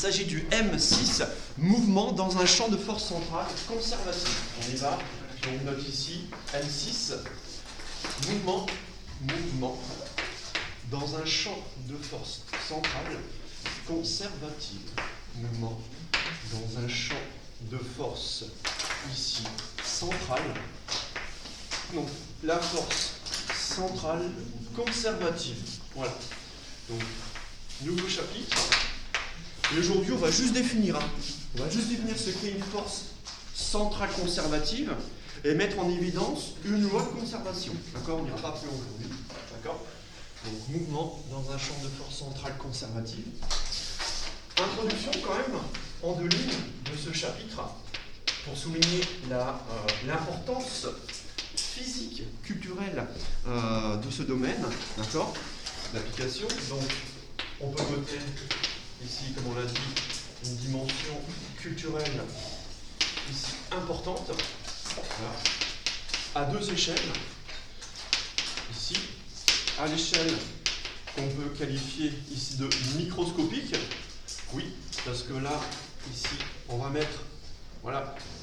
s'agit du M6, mouvement dans un champ de force centrale conservatif. On y va, on note ici M6, mouvement dans un champ de force centrale conservative. Mouvement dans un champ de force ici centrale. Donc la force centrale conservative. Voilà. Donc nouveau chapitre. Et aujourd'hui, on va juste définir. On va juste définir ce qu'est une force centrale conservative et mettre en évidence une loi de conservation. D'accord? On n'ira pas plus loin aujourd'hui. D'accord? Donc mouvement dans un champ de force centrale conservative. Introduction quand même en deux lignes de ce chapitre pour souligner l'importance physique, culturelle de ce domaine, d'accord, d'application. Donc on peut noter ici, comme on l'a dit, une dimension culturelle ici importante, voilà, à deux échelles. Ici, à l'échelle qu'on peut qualifier ici de microscopique. Oui, parce que là, ici, on va mettre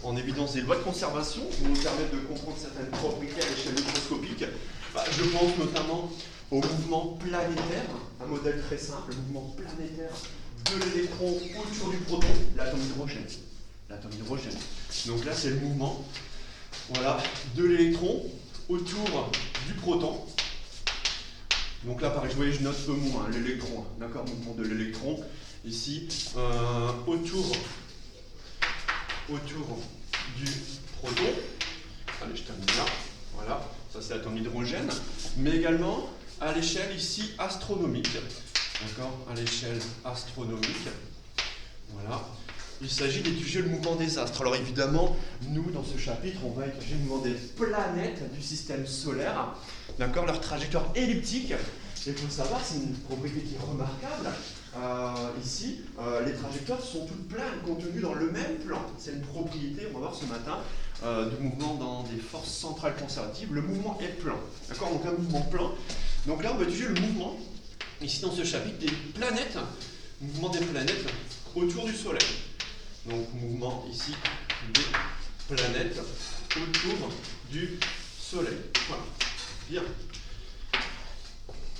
en évidence des lois de conservation qui nous permettent de comprendre certaines propriétés à l'échelle microscopique. Je pense notamment au mouvement planétaire, un modèle très simple, le mouvement planétaire de l'électron autour du proton, l'atome hydrogène. Donc là, c'est le mouvement de l'électron autour du proton. Donc là, pareil, vous voyez, je note E-, l'électron, d'accord, mouvement de l'électron, ici, autour du proton. Allez, je termine là. Voilà, ça c'est l'atome d'hydrogène. Mais également à l'échelle ici astronomique. D'accord, à l'échelle astronomique. Voilà. Il s'agit d'étudier le mouvement des astres. Alors évidemment, nous, dans ce chapitre, on va étudier le mouvement des planètes du système solaire. D'accord, leur trajectoire elliptique. Et il faut le savoir, c'est une propriété qui est remarquable. Ici, les trajectoires sont toutes planes, contenues dans le même plan. C'est une propriété, on va voir ce matin, du mouvement dans des forces centrales conservatives. Le mouvement est plan. D'accord, donc un mouvement plan. Donc là, on va étudier le mouvement, ici dans ce chapitre, des planètes, mouvement des planètes autour du Soleil. Donc mouvement ici des planètes autour du Soleil. Voilà. Bien.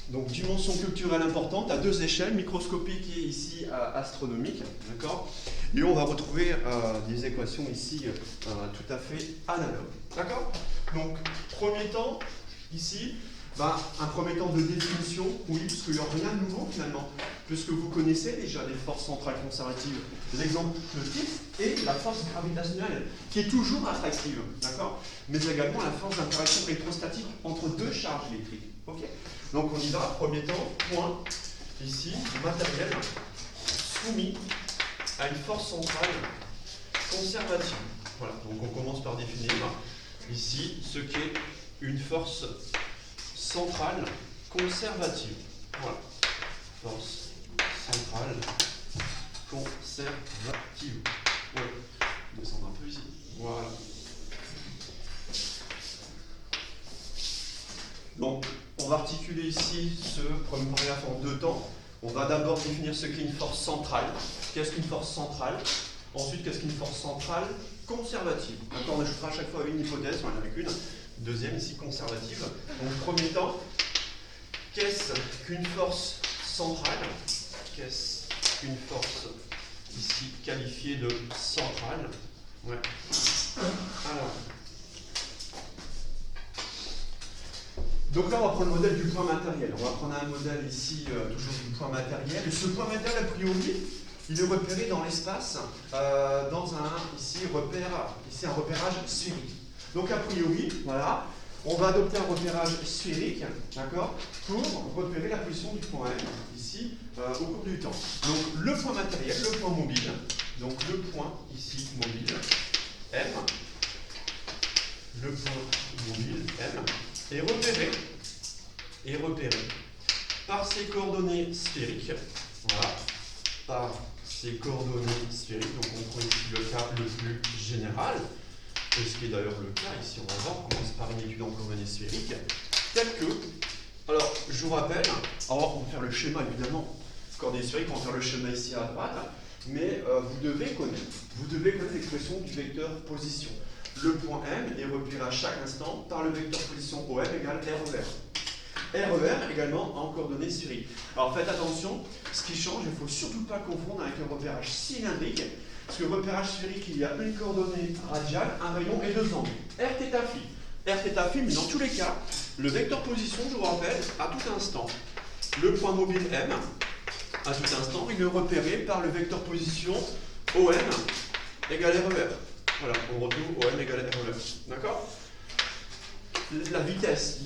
Donc dimension culturelle importante à deux échelles, microscopique et ici astronomique, d'accord. Et on va retrouver des équations ici tout à fait analogues, d'accord. Donc premier temps ici, un premier temps de définition, oui, parce qu'il n'y a rien de nouveau finalement, puisque vous connaissez déjà les forces centrales conservatives. L'exemple type est la force gravitationnelle, qui est toujours attractive, d'accord, mais également la force d'interaction électrostatique entre deux charges électriques. Okay. Donc on y va, premier temps, point, ici, matériel, soumis à une force centrale conservative. Voilà, donc on commence par définir ici ce qu'est une force centrale conservative. Voilà, force centrale conservative. Ouais, descendre un peu ici. Voilà. Donc, on va articuler ici ce premier paragraphe en deux temps. On va d'abord définir ce qu'est une force centrale. Qu'est-ce qu'une force centrale? Ensuite, qu'est-ce qu'une force centrale conservative? D'accord, on ajoutera à chaque fois une hypothèse, on en a qu'une. Deuxième, ici, conservative. Donc, premier temps, qu'est-ce qu'une force centrale? Qu'est-ce qu'une force, ici, qualifiée de centrale? Ouais. Alors. Donc là, on va prendre le modèle du point matériel. On va prendre un modèle ici, toujours du point matériel. Et ce point matériel, a priori, il est repéré dans l'espace, dans un repérage sphérique. Donc a priori, voilà, on va adopter un repérage sphérique, d'accord, pour repérer la position du point M, ici, au cours du temps. Donc le point matériel, le point mobile, donc le point ici mobile, M, le point mobile, M, est repéré par ses coordonnées sphériques. Voilà, par ses coordonnées sphériques. Donc on prend ici le cas le plus général, et ce qui est d'ailleurs le cas ici, on va voir, on commence par une étude en coordonnées sphériques, tel que, alors je vous rappelle, alors on va faire le schéma évidemment, coordonnées sphériques, on va faire le schéma ici à droite. mais vous devez connaître l'expression du vecteur position. Le point M est repéré à chaque instant par le vecteur position OM égale RER. RER également en coordonnées sphériques. Alors faites attention, ce qui change, il ne faut surtout pas confondre avec le repérage cylindrique, parce que le repérage sphérique, il y a une coordonnée radiale, un rayon et deux angles. R θ phi. R θ phi, mais dans tous les cas, le vecteur position, je vous rappelle, à tout instant, le point mobile M, à tout instant, il est repéré par le vecteur position OM égale RER. Voilà, on retrouve OM égale RER. D'accord? La vitesse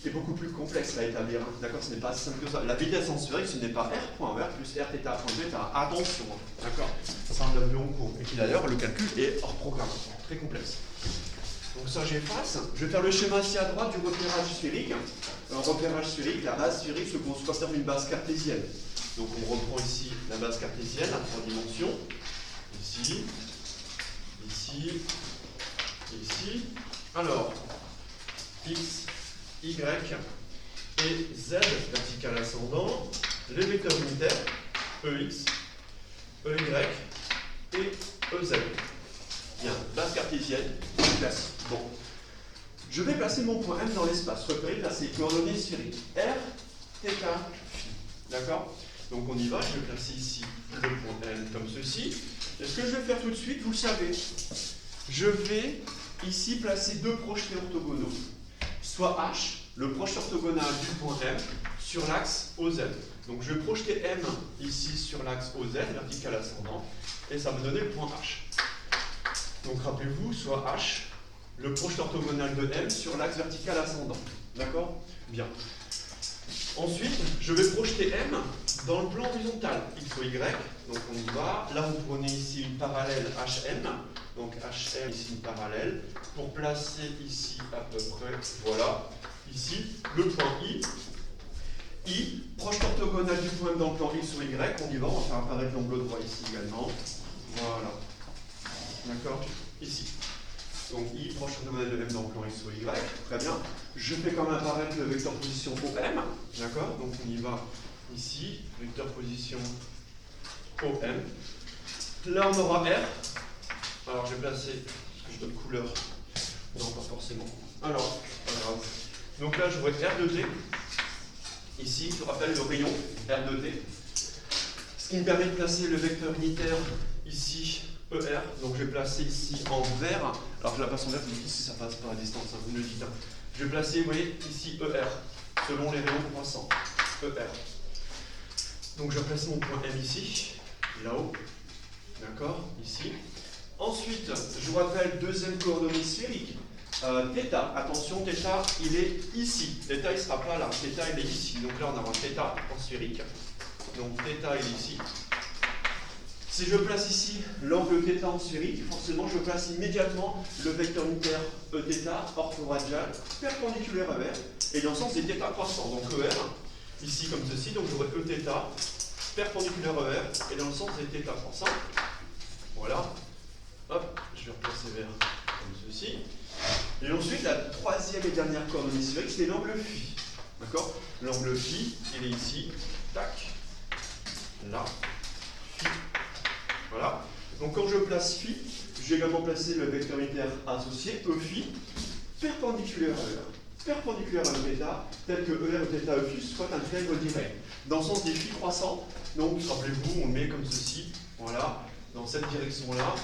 est beaucoup plus complexe à établir. Hein. D'accord? Ce n'est pas simple que ça. La vitesse en sphérique, ce n'est pas R.R plus R θ.θ. Attention. D'accord? Ça, on l'a vu en cours. Et puis d'ailleurs, le calcul est hors programme. Très complexe. Donc ça, j'efface. Je vais faire le schéma ici à droite du repérage sphérique. Un repérage sphérique, la base sphérique se conçoit une base cartésienne. Donc on reprend ici la base cartésienne à 3 dimensions. Ici, ici, ici. Alors, X, Y et Z vertical ascendant, les vecteurs unitaires, EX, EY et EZ. Bien, base cartésienne, classique. Bon. Je vais placer mon point M dans l'espace. Repérer, placer coordonnées sphériques. R, θ, phi. D'accord? Donc on y va, je vais placer ici le point M comme ceci. Et ce que je vais faire tout de suite, vous le savez, je vais ici placer deux projetés orthogonaux. Soit H, le proche orthogonal du point M, sur l'axe OZ. Donc je vais projeter M ici sur l'axe OZ, vertical ascendant, et ça va me donner le point H. Donc rappelez-vous, soit H, le proche orthogonal de M sur l'axe vertical ascendant. D'accord? Bien. Ensuite, je vais projeter M dans le plan horizontal, X ou Y. Donc on y va. Là, vous prenez ici une parallèle HM. Donc HM, ici une parallèle. Pour placer ici à peu près, voilà, ici, le point I. I, proche orthogonal du point M dans le plan X ou Y. On y va, on va faire apparaître l'angle droit ici également. Voilà. D'accord? Ici. Donc I, proche orthogonal de M dans le plan X ou Y. Très bien. Je fais quand même apparaître le vecteur position OM. D'accord? Donc on y va ici. Vecteur position OM. Là on aura R. Alors je vais placer, est-ce que je donne couleur? Non, pas forcément. Alors, pas grave. Donc là j'aurai R de T. Ici, je rappelle le rayon R de T. Ce qui me permet de placer le vecteur unitaire ici. ER, donc je vais placer ici en vert. Alors je la place en vert, vous me dites si ça passe par la distance, hein, vous me le dites. Hein. Je vais placer, vous voyez, ici ER, selon les rayons croissants. ER. Donc je vais placer mon point M ici, là-haut. D'accord, ici. Ensuite, je vous rappelle deuxième coordonnée sphérique. θ, attention, θ, il est ici. θ, il ne sera pas là. θ, il est ici. Donc là, on aura θ en sphérique. Donc θ, il est ici. Si je place ici l'angle θ en sphérique, forcément je place immédiatement le vecteur unitaire Eθ orthoradial perpendiculaire à R et dans le sens des θ croissants. Donc ER, ici comme ceci, donc j'aurai Eθ perpendiculaire à R et dans le sens des θ croissants. Voilà. Hop, je vais replacer vers comme ceci. Et ensuite, la troisième et dernière coordonnée sphérique, c'est l'angle phi. D'accord? L'angle phi, il est ici. Tac. Là. Phi. Voilà. Donc quand je place phi, je vais également placer le vecteur unitaire associé, E phi, perpendiculaire à ER. Perpendiculaire à Eθ, tel que ER et θ E phi soit un triangle direct. Dans le sens des phi croissants, donc rappelez-vous, on le met comme ceci, voilà, dans cette direction-là,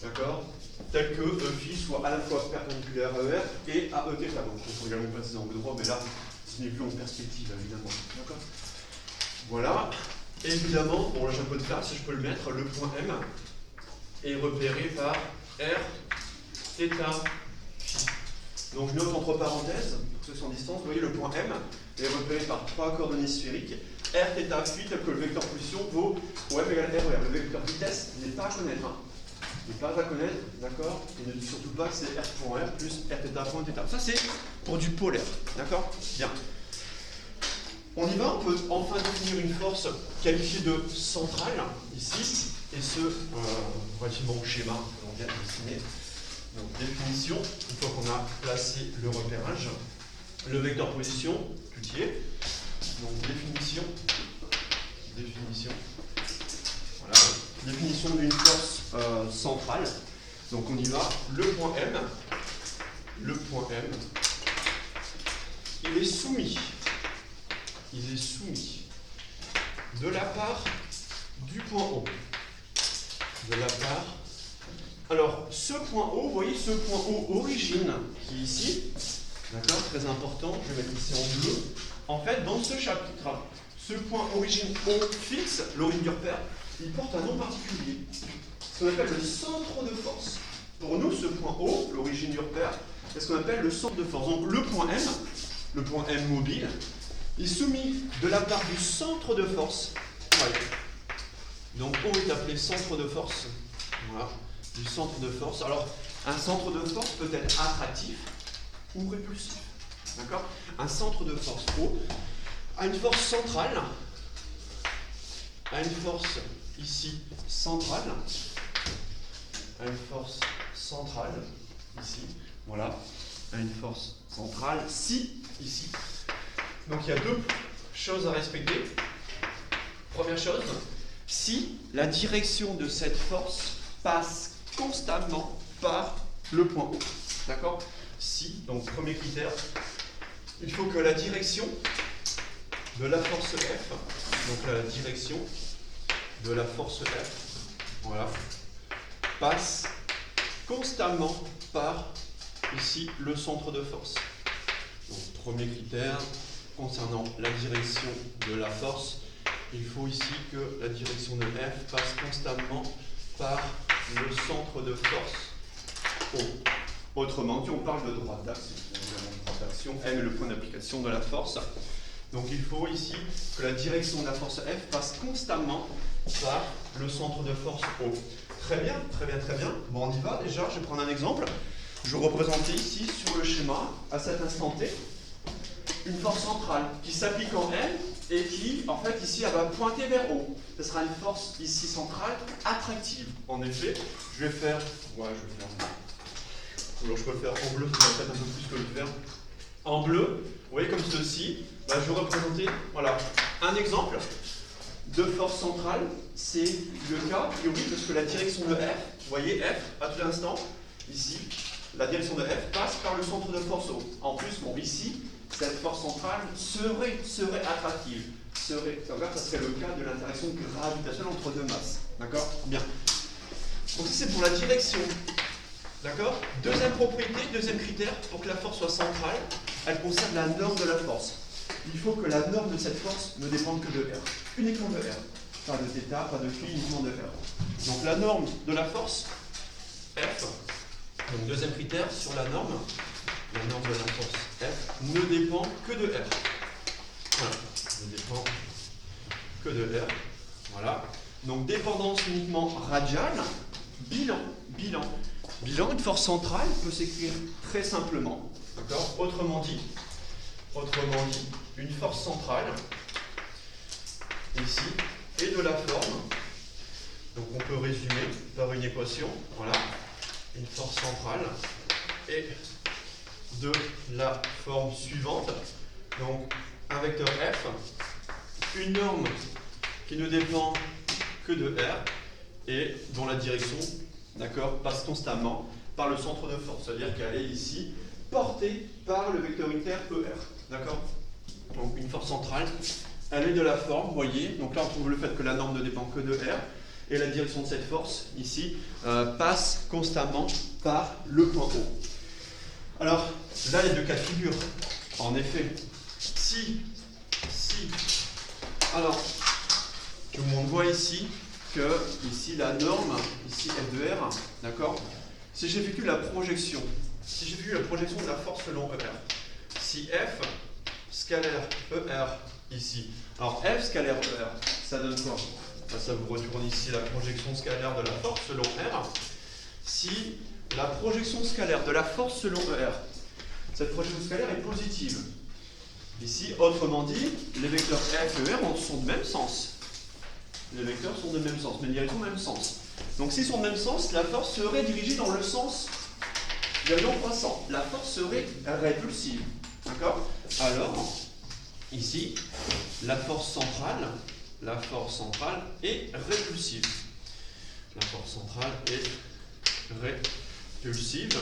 d'accord, tel que E phi soit à la fois perpendiculaire à ER et à Eθ. Donc on peut également placer dans l'angle droit, mais là, ce n'est plus en perspective, évidemment. D'accord. Voilà. Et évidemment, bon là j'ai un peu de place, je peux le mettre, le point M est repéré par R, θ, phi. Donc je note entre parenthèses, pour ceux qui sont en distance, vous voyez le point M est repéré par trois coordonnées sphériques, R, θ, phi, tel que le vecteur position vaut OM égale RER. Le vecteur vitesse n'est pas à connaître. Hein. N'est pas à connaître, d'accord? Et ne dit surtout pas que c'est R.R plus Rθ.θ. Ça c'est pour du polaire, d'accord? Bien. On y va, on peut enfin définir une force qualifiée de centrale, ici, et ce, relativement au schéma que l'on vient de dessiner. Donc, définition, une fois qu'on a placé le repérage, le vecteur position, putier. Donc, définition, voilà, définition d'une force centrale. Donc on y va. Le point M, il est soumis. Il est soumis de la part du point O. De la part. Alors, ce point O, vous voyez ce point O origine qui est ici. D'accord, très important. Je vais mettre ici en bleu. En fait, dans ce chapitre, ce point origine O fixe, l'origine du repère, il porte un nom particulier. Ce qu'on appelle le centre de force. Pour nous, ce point O, l'origine du repère, c'est ce qu'on appelle le centre de force. Donc, le point M mobile, est soumis de la part du centre de force. Voilà. Donc O est appelé centre de force. Voilà. Du centre de force. Alors, un centre de force peut être attractif ou répulsif. D'accord? Un centre de force O a une force centrale, a une force ici centrale, a une force centrale ici. Voilà. A une force centrale si ici. Donc il y a deux choses à respecter. Première chose, si la direction de cette force passe constamment par le point O. D'accord? Si, donc premier critère, il faut que la direction de la force F, donc la direction de la force F, voilà, passe constamment par ici le centre de force. Donc premier critère, concernant la direction de la force, il faut ici que la direction de F passe constamment par le centre de force O. Autrement dit, on parle de droite d'action. M est le point d'application de la force. Donc il faut ici que la direction de la force F passe constamment par le centre de force O. Très bien, très bien, très bien. Bon, on y va déjà. Je vais prendre un exemple. Je vais représenter ici sur le schéma, à cet instant T, une force centrale qui s'applique en M et qui, en fait, ici, elle va pointer vers haut. Ce sera une force ici centrale attractive. En effet, je vais faire. Ouais, je vais faire. Alors, je peux le faire en bleu, ça va peut-être un peu plus que le vert. En bleu, vous voyez, comme ceci, bah, je vais représenter, voilà, un exemple de force centrale. C'est le cas, oui, parce que la direction de F, vous voyez, F, à tout instant, ici, la direction de F passe par le centre de force O. En plus, bon, ici, cette force centrale serait attractive. Ça serait le cas de l'interaction gravitationnelle entre deux masses. D'accord? Bien. Donc, c'est pour la direction. D'accord? Deuxième propriété, deuxième critère, pour que la force soit centrale, elle concerne la norme de la force. Il faut que la norme de cette force ne dépende que de R. Uniquement de R. Pas de θ, pas de phi, uniquement de R. Donc la norme de la force, F, donc deuxième critère sur la norme de la force F ne dépend que de R. Voilà, ne dépend que de R. Voilà. Donc dépendance uniquement radiale, bilan. Bilan, une force centrale peut s'écrire très simplement. D'accord? Autrement dit, une force centrale, ici, est de la forme. Donc on peut résumer par une équation. Voilà. Une force centrale est de la forme suivante. Donc un vecteur F, une norme qui ne dépend que de R et dont la direction, d'accord, passe constamment par le centre de force, c'est-à-dire qu'elle est ici portée par le vecteur unitaire ER. D'accord? Donc une force centrale, elle est de la forme, vous voyez, donc là on trouve le fait que la norme ne dépend que de R, et la direction de cette force, ici, passe constamment par le point O. Alors, là il y a deux cas de figure. En effet, si, alors, tout le monde voit ici que, ici, la norme, ici F de R, d'accord? Si j'effectue la projection, de la force selon ER, si F scalaire ER ici, alors F scalaire ER, ça donne quoi? Ça vous retourne ici la projection scalaire de la force selon R. Si la projection scalaire de la force selon ER, cette projection scalaire est positive. Ici, autrement dit, les vecteurs F et ER sont de même sens. Les vecteurs sont de même sens, mais ils ont le même sens. Donc s'ils sont de même sens, la force serait dirigée dans le sens gradient croissant. La force serait répulsive. D'accord? Alors, ici, la force centrale est répulsive. La force centrale est répulsive.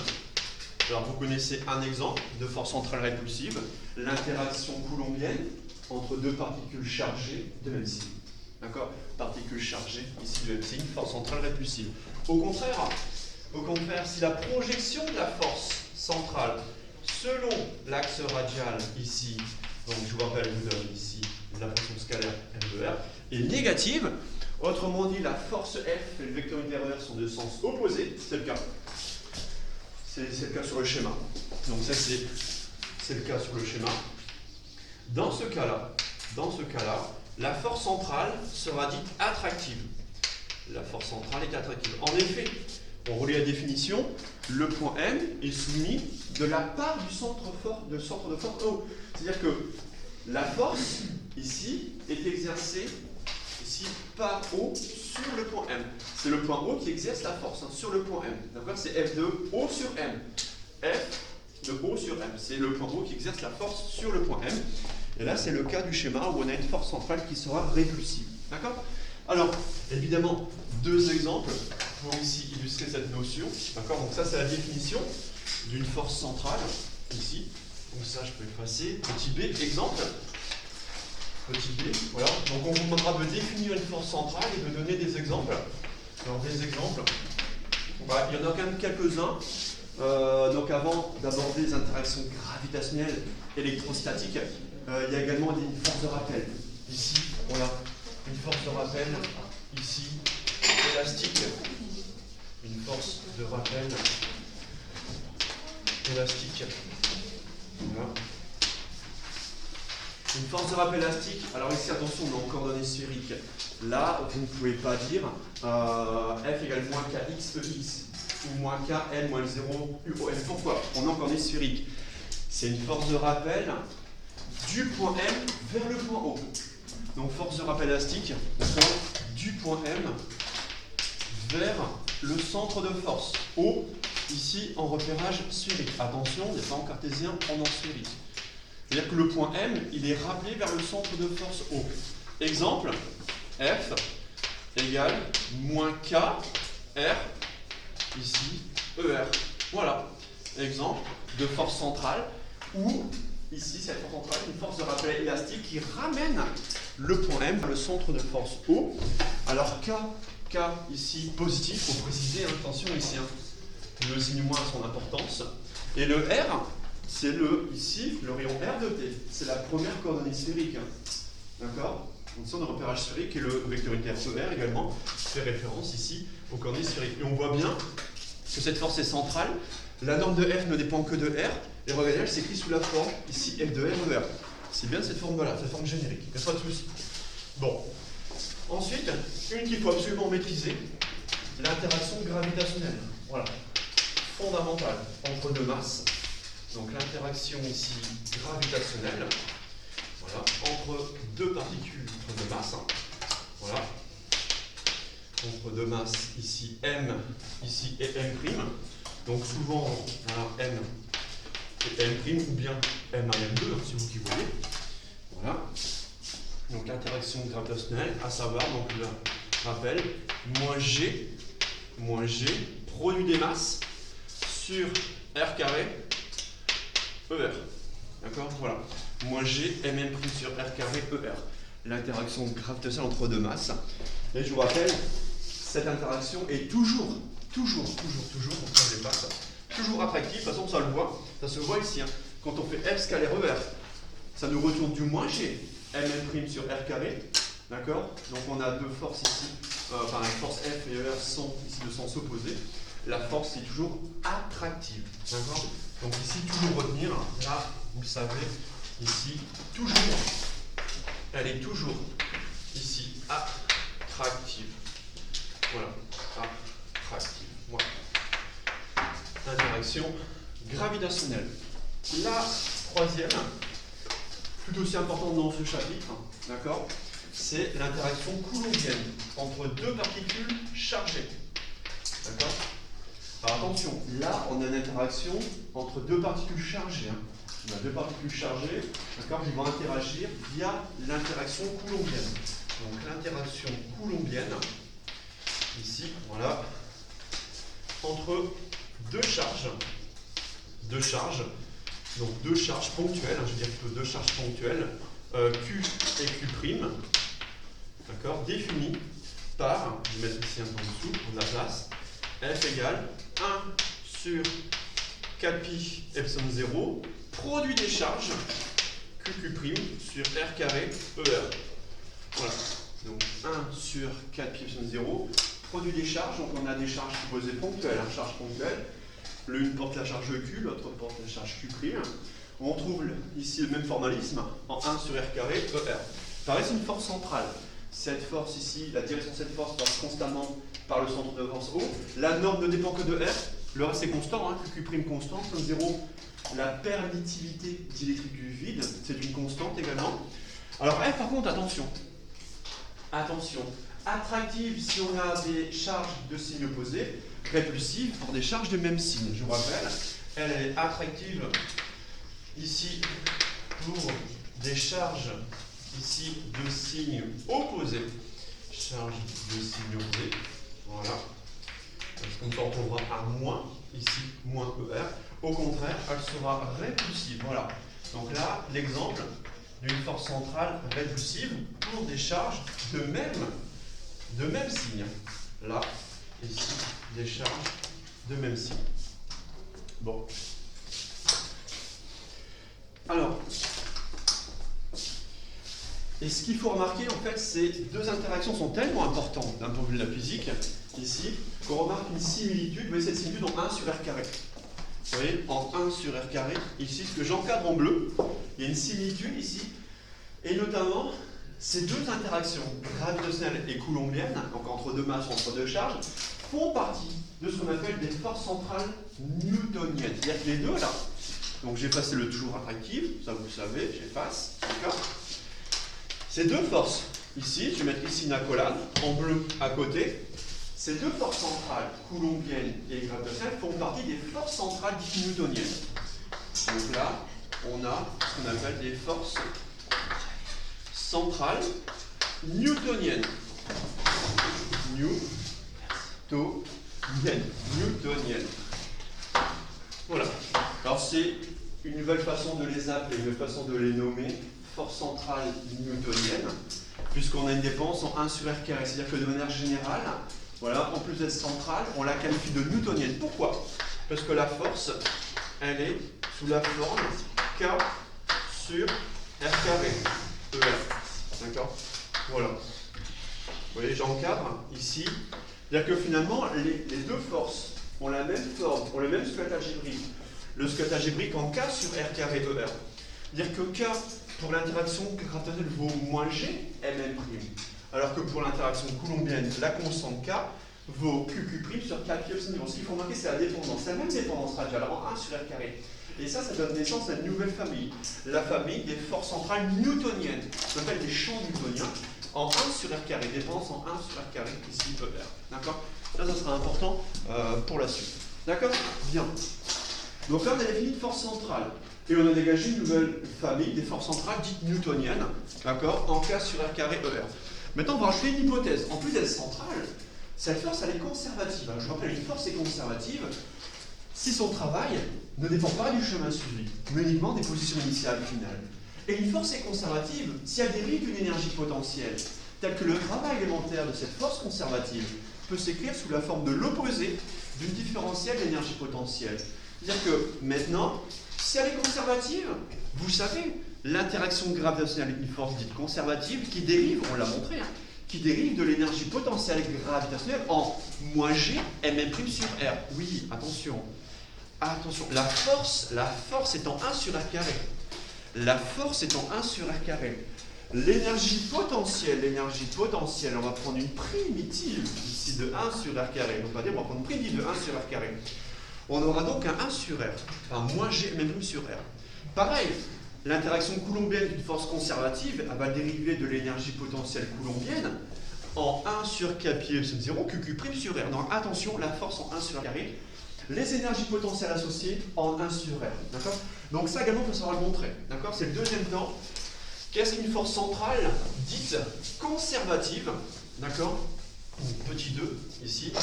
Alors vous connaissez un exemple de force centrale répulsive, l'interaction coulombienne entre deux particules chargées de même signe. D'accord? Particules chargées ici de même signe, force centrale répulsive. Au contraire, si la projection de la force centrale selon l'axe radial ici, donc je vous rappelle, je vous donne ici la pression scalaire M de R, est négative, autrement dit la force F et le vecteur unitaire ER sont de sens opposé, c'est le cas. C'est le cas sur le schéma. Donc ça c'est le cas sur le schéma. Dans ce cas-là, la force centrale sera dite attractive. La force centrale est attractive. En effet, on relit la définition, le point M est soumis de la part du centre de force O. C'est-à-dire que la force, ici, est exercée ici par O sur le point M. C'est le point O qui exerce la force sur le point M. D'accord? C'est F de O sur M. F de O sur M. C'est le point O qui exerce la force sur le point M. Et là, c'est le cas du schéma où on a une force centrale qui sera répulsive. D'accord? Alors, évidemment, deux exemples pour ici illustrer cette notion. D'accord? Donc ça, c'est la définition d'une force centrale, ici. Donc ça, je peux effacer. Petit b, exemple. Petit b, voilà. Donc on vous demandera de définir une force centrale et de donner des exemples. Alors des exemples, voilà, il y en a quand même quelques-uns. Donc avant d'aborder les interactions gravitationnelles électrostatiques, il y a également une force de rappel. Ici, voilà, une force de rappel, ici, élastique. Une force de rappel élastique. Voilà. Une force de rappel élastique, alors ici attention, on est en coordonnées sphériques. Là, vous ne pouvez pas dire F égale moins KX EX ou moins KN moins 0 UON. Pourquoi? On est en coordonnées sphériques. C'est une force de rappel du point M vers le point O. Donc force de rappel élastique, du point M vers le centre de force O, ici en repérage sphérique. Attention, on n'est pas en cartésien, on est en sphérique. C'est-à-dire que le point M, il est rappelé vers le centre de force O. Exemple, F égale moins K, R, ici, ER. Voilà. Exemple de force centrale où, ici, cette force centrale, une force de rappel élastique qui ramène le point M vers le centre de force O. Alors K ici, positif, il faut préciser, attention ici, le signe moins a son importance. Et le R, c'est ici, le rayon R de T. C'est la première coordonnée sphérique. D'accord? Donc ça, on a un repérage sphérique et le vecteur unitaire ER également fait référence ici aux coordonnées sphériques. Et on voit bien que cette force est centrale. La norme de F ne dépend que de R. Et regardez, elle s'écrit sous la forme ici F de R, ER. C'est bien cette forme-là, cette forme générique. Il n'y a pas de souci. Bon. Ensuite, une qu'il faut absolument maîtriser, l'interaction gravitationnelle. Voilà. Fondamentale entre deux masses. Donc l'interaction ici gravitationnelle, voilà, entre deux particules de masse, voilà, entre deux masses ici M, ici et M'. Donc souvent on a M et M', ou bien M à M2, c'est vous qui voyez. Voilà. Donc l'interaction gravitationnelle, à savoir, donc le rappel, moins G, produit des masses sur R carré, ER. D'accord? Voilà. Moins G, MM' sur R carré, ER. L'interaction gravitationnelle entre deux masses. Et je vous rappelle, cette interaction est toujours, on change les masses, toujours attractive. De toute façon, ça le voit. Ça se voit ici. Quand on fait F scalaire ER, ça nous retourne du moins G, MM' sur R carré. D'accord? Donc on a deux forces ici. Enfin, les forces F et ER sont ici de sens opposé. La force est toujours attractive. D'accord? Donc ici, toujours retenir, là, vous le savez, ici, toujours, elle est toujours ici attractive. Voilà, attractive. Voilà. Interaction gravitationnelle. La troisième, tout aussi importante dans ce chapitre, d'accord, c'est l'interaction coulombienne entre deux particules chargées. D'accord? Alors attention, là on a une interaction entre deux particules chargées. On a deux particules chargées, d'accord, qui vont interagir via l'interaction coulombienne. Donc l'interaction coulombienne, ici, voilà, entre deux charges, donc deux charges ponctuelles, je veux dire plutôt deux charges ponctuelles, Q et Q', d'accord, définies par, je vais mettre ici un peu en dessous, on a la place, F égale 1 sur 4pi epsilon 0, produit des charges, QQ' sur R carré ER. Voilà, donc 1 sur 4pi epsilon 0, produit des charges, donc on a des charges supposées ponctuelles, charges ponctuelles, l'une porte la charge Q, l'autre porte la charge Q'. On trouve ici le même formalisme en 1 sur R carré ER. Pareil, c'est une force centrale. Cette force ici, la direction de cette force passe constamment par le centre de force O. La norme ne dépend que de R. Le reste est constant, hein, QQ' constant, comme 0. La permittivité diélectrique du vide, c'est une constante également. Alors F, par contre, attention. Attention. Attractive si on a des charges de signe opposé. Répulsive pour des charges de même signe. Je vous rappelle, elle est attractive ici pour des charges ici de signe opposé. Charge de signe opposé. Voilà. Parce qu'on s'en retrouvera à moins, ici, moins ER. Au contraire, elle sera répulsive. Voilà. Donc là, l'exemple d'une force centrale répulsive pour des charges de même signe. Là, ici, des charges de même signe. Bon. Alors, et ce qu'il faut remarquer, en fait, ces deux interactions sont tellement importantes d'un point de vue de la physique, ici, qu'on remarque une similitude. Vous voyez cette similitude en 1 sur R carré. Vous voyez, en 1 sur R carré, ici, ce que j'encadre en bleu, il y a une similitude ici, et notamment, ces deux interactions, gravitationnelle et coulombienne, donc entre deux masses, entre deux charges, font partie de ce qu'on appelle des forces centrales newtoniennes. C'est-à-dire que les deux, là, donc j'ai passé le toujours attractif, ça vous le savez, j'efface, d'accord. Ces deux forces, ici, je vais mettre ici une accolade, en bleu à côté, ces deux forces centrales, coulombiennes et gravitationnelles, font partie des forces centrales dites newtoniennes. Donc là, on a ce qu'on appelle des forces centrales newtoniennes. Newtoniennes. Voilà. Alors c'est une nouvelle façon de les appeler, une nouvelle façon de les nommer, force centrale newtonienne, puisqu'on a une dépendance en 1 sur R carré. C'est-à-dire que de manière générale, voilà, en plus d'être centrale, on la qualifie de newtonienne. Pourquoi? Parce que la force, elle est sous la forme K sur R carré, ER. D'accord? Voilà. Vous voyez, j'encadre ici. C'est-à-dire que finalement, les deux forces ont la même forme, ont le même squelette algébrique. Le squelette algébrique en K sur R carré ER. C'est-à-dire que K, pour l'interaction gravitationnelle, vaut moins G, MM'. Alors que pour l'interaction coulombienne, la constante K vaut QQ' sur K pi epsilon 0. Ce qu'il faut remarquer, c'est la dépendance. C'est la même dépendance radiale, en 1 sur R carré. Et ça donne naissance à une nouvelle famille. La famille des forces centrales newtoniennes. Ça s'appelle des champs newtoniens. En 1 sur R carré, dépendance en 1 sur R carré, ici ER. D'accord? Ça sera important pour la suite. D'accord? Bien. Donc là, on a défini une force centrale. Et on a dégagé une nouvelle famille des forces centrales dites newtoniennes. D'accord? En K sur R carré ER. Maintenant, on va rajouter une hypothèse. En plus d'être centrale, cette force, elle est conservative. Je vous rappelle, une force est conservative si son travail ne dépend pas du chemin suivi, mais uniquement des positions initiales et finales. Et une force est conservative si elle dérive d'une énergie potentielle, telle que le travail élémentaire de cette force conservative peut s'écrire sous la forme de l'opposé d'une différentielle d'énergie potentielle. C'est-à-dire que maintenant, si elle est conservative, vous savez, l'interaction gravitationnelle est une force dite conservative qui dérive, on l'a montré, hein, qui dérive de l'énergie potentielle gravitationnelle en moins G mm' sur R. Oui, attention. Attention, la force est en 1 sur R carré. La force est en 1 sur R carré. L'énergie potentielle, on va prendre une primitive ici de 1 sur R carré. Donc on va prendre une primitive de 1 sur R carré. On aura donc un 1 sur R, enfin moins G mm sur R. Pareil, l'interaction coulombienne d'une force conservative, elle va dériver de l'énergie potentielle coulombienne en 1 sur K pi epsilon 0, QQ' sur R. Donc attention, la force en 1 sur R carré. Les énergies potentielles associées en 1 sur R. D'accord? Donc ça également, il faut savoir le montrer. D'accord? C'est le deuxième temps. Qu'est-ce qu'une force centrale dite conservative? D'accord? Petit 2 ici.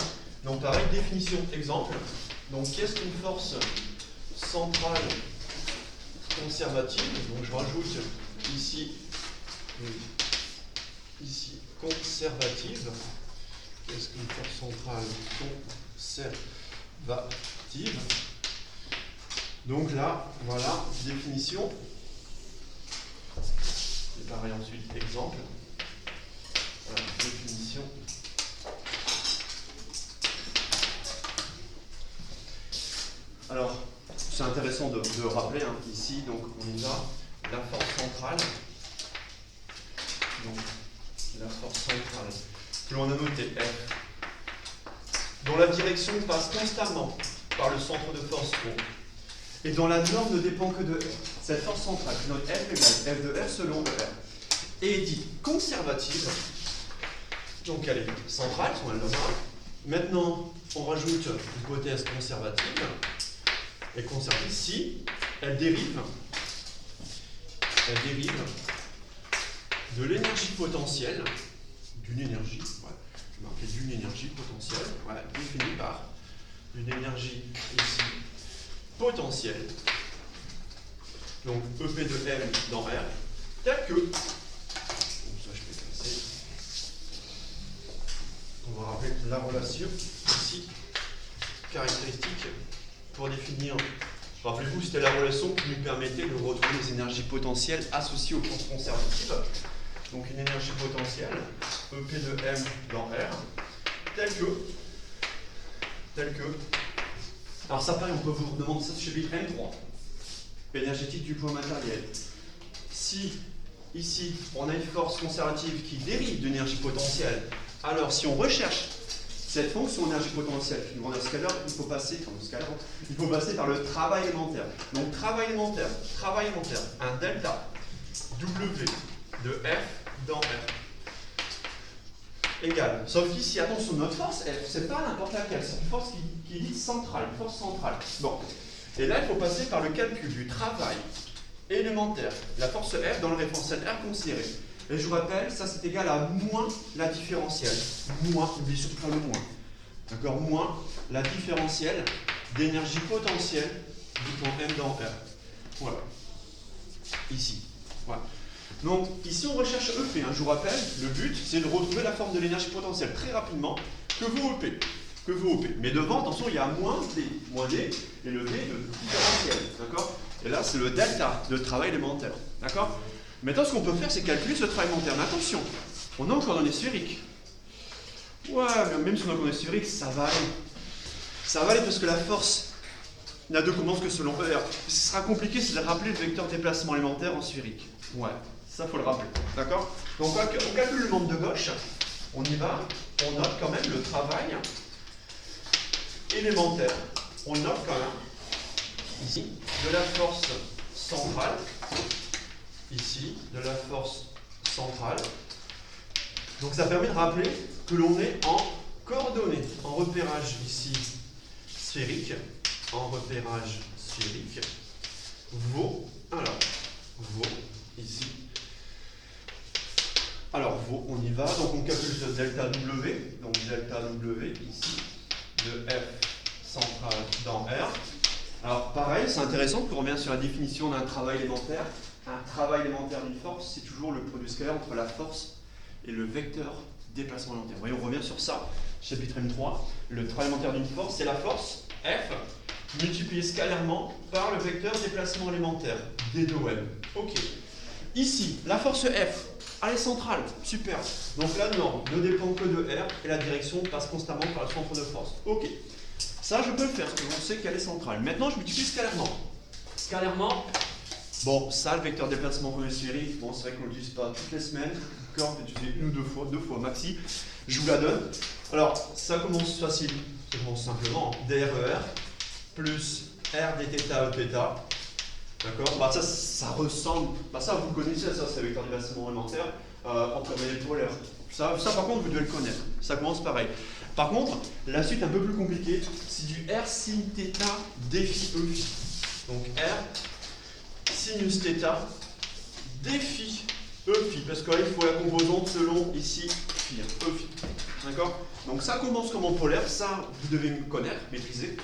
Donc pareil, définition, exemple. Donc qu'est-ce qu'une force centrale conservative? Donc je rajoute ici, conservative. Qu'est-ce qu'une force centrale conservative? Donc là, voilà, définition. Et pareil ensuite, exemple. Voilà, définition. Alors, c'est intéressant de rappeler ici, donc on y va, la force centrale. Donc, la force centrale que l'on a notée F, dont la direction passe constamment par le centre de force O, et dont la norme ne dépend que de R. Cette force centrale, que note F égale F de R selon ER, et est dite conservative, donc elle est centrale, son elle Maintenant, on rajoute l'hypothèse conservative, et conservative si elle dérive de l'énergie potentielle, d'une énergie, ouais, je vais marquer d'une énergie potentielle, ouais, définie par une énergie ici potentielle, donc EP de M dans R, tel que, donc ça je vais passer, on va rappeler la relation ici, caractéristique pour définir. Rappelez-vous, c'était la relation qui nous permettait de retrouver les énergies potentielles associées aux forces conservatives. Donc une énergie potentielle, EP de M dans R, telle que. Alors ça pareil, on peut vous demander ça chez chapitre M3, énergétique du point matériel. Si ici on a une force conservative qui dérive d'énergie potentielle, alors si on recherche cette fonction énergie potentielle qui nous rend un scalaire, il faut passer par le travail élémentaire. Donc travail élémentaire, un delta W de F dans R égale. Sauf qu'ici, attention, notre force, c'est pas n'importe laquelle, c'est une force qui est dite centrale, une force centrale. Bon. Et là, il faut passer par le calcul du travail élémentaire, la force F dans le référentiel R considéré. Et je vous rappelle, ça c'est égal à moins la différentielle. Moins, n'oubliez surtout pas le moins. D'accord? Moins la différentielle d'énergie potentielle du point M dans R. Voilà. Ici. Voilà. Donc, ici on recherche EP. Je vous rappelle, le but c'est de retrouver la forme de l'énergie potentielle très rapidement que vaut EP. Mais devant, attention, il y a moins D. Moins D et le D de différentiel. D'accord? Et là, c'est le delta de travail élémentaire. D'accord? Maintenant, ce qu'on peut faire, c'est calculer ce travail élémentaire. Mais attention, on a encore dans les sphériques. Ouais, mais même si on a encore dans les sphériques, ça va aller. Ça va aller parce que la force n'a de commence que selon ER. Ce qui sera compliqué, c'est de rappeler le vecteur déplacement élémentaire en sphérique. Ouais, ça faut le rappeler. D'accord? Donc, on calcule le membre de gauche. On y va. On note quand même le travail élémentaire. On note quand même ici de la force centrale. Ici, de la force centrale. Donc ça permet de rappeler que l'on est en coordonnées, en repérage ici sphérique, vaut ici. Alors vaut, on y va, donc on calcule ce delta W, donc delta W ici, de F centrale dans R. Alors pareil, c'est intéressant, pour revenir sur la définition d'un travail élémentaire. Un travail élémentaire d'une force, c'est toujours le produit scalaire entre la force et le vecteur déplacement élémentaire. Vous voyez, on revient sur ça, chapitre M3. Le travail élémentaire d'une force, c'est la force F multipliée scalairement par le vecteur déplacement élémentaire, D de M. Ok. Ici, la force F, elle est centrale, super. Donc la norme ne dépend que de R et la direction passe constamment par le centre de force. Ok. Ça, je peux le faire, parce qu'on sait qu'elle est centrale. Maintenant, je multiplie scalairement. Bon, ça, le vecteur déplacement qu'on sphérique, bon, c'est vrai qu'on ne l'utilise pas toutes les semaines, d'accord, on l'utilise une ou deux fois maxi. Je vous la donne. Alors, ça commence facile, ça commence simplement. DRER plus R dθ Eθ. D'accord? Bah, ça ressemble, bah, ça vous connaissez, ça c'est le vecteur déplacement élémentaire entre les polaires. Ça, par contre, vous devez le connaître. Ça commence pareil. Par contre, la suite un peu plus compliquée, c'est du R sin θ défi E phi. Donc R sinus θ défi E phi, parce qu'il faut la composante selon ici phi, E phi. D'accord? Donc ça commence comme en polaire, ça vous devez connaître, maîtriser.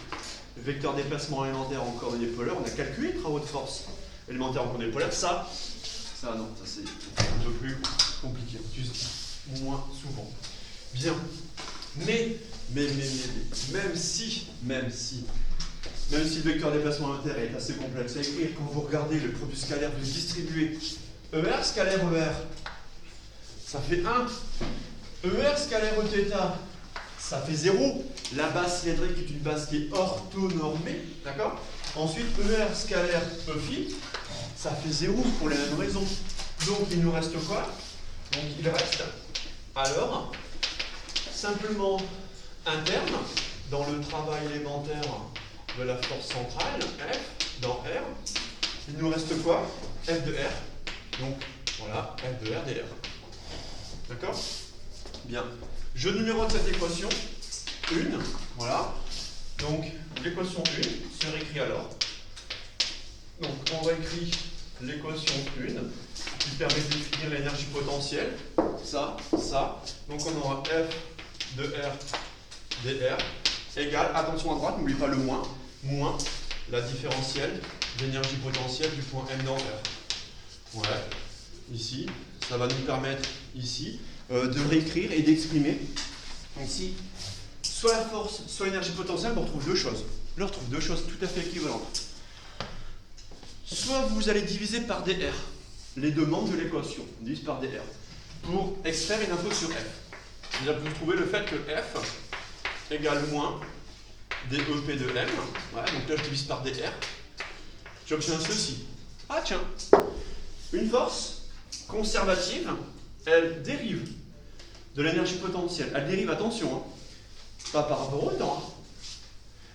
Vecteur déplacement élémentaire en coordonnées polaires, on a calculé les travaux de force élémentaire en coordonnées polaires. Ça non, ça c'est un peu plus compliqué, on utilise moins souvent. Bien, mais, même si le vecteur déplacement élémentaire est assez complexe à écrire, quand vous regardez le produit scalaire, vous distribuez ER scalaire ER, ça fait 1. ER scalaire Eθ, ça fait 0. La base cylindrique est une base qui est orthonormée, d'accord? Ensuite, ER scalaire E phi, ça fait 0 pour les mêmes raisons. Donc, il nous reste quoi? Donc, il reste, alors, simplement un terme dans le travail élémentaire de la force centrale, F, dans R. Il nous reste quoi? F de R. Donc, voilà, F de R dr. D'accord? Bien. Je numérote cette équation. 1, voilà. Donc, l'équation 1 se réécrit alors. Donc, on réécrit l'équation 1 qui permet de définir l'énergie potentielle. Ça. Donc, on aura F de R dr égale, attention à droite, n'oublie pas le moins la différentielle d'énergie potentielle du point M dans R. Ouais. Ici, ça va nous permettre ici de réécrire et d'exprimer ici soit la force, soit l'énergie potentielle. On retrouve deux choses. On retrouve deux choses tout à fait équivalentes. Soit vous allez diviser par dr les deux membres de l'équation, on divise par dr, pour extraire une info sur f. C'est-à-dire que vous trouvez le fait que f égale moins dep de m. Ouais, donc là je divise par dr. J'obtiens ceci. Ah tiens, une force conservative, elle dérive de l'énergie potentielle. Elle dérive, attention, hein, pas par rapport au temps. Hein.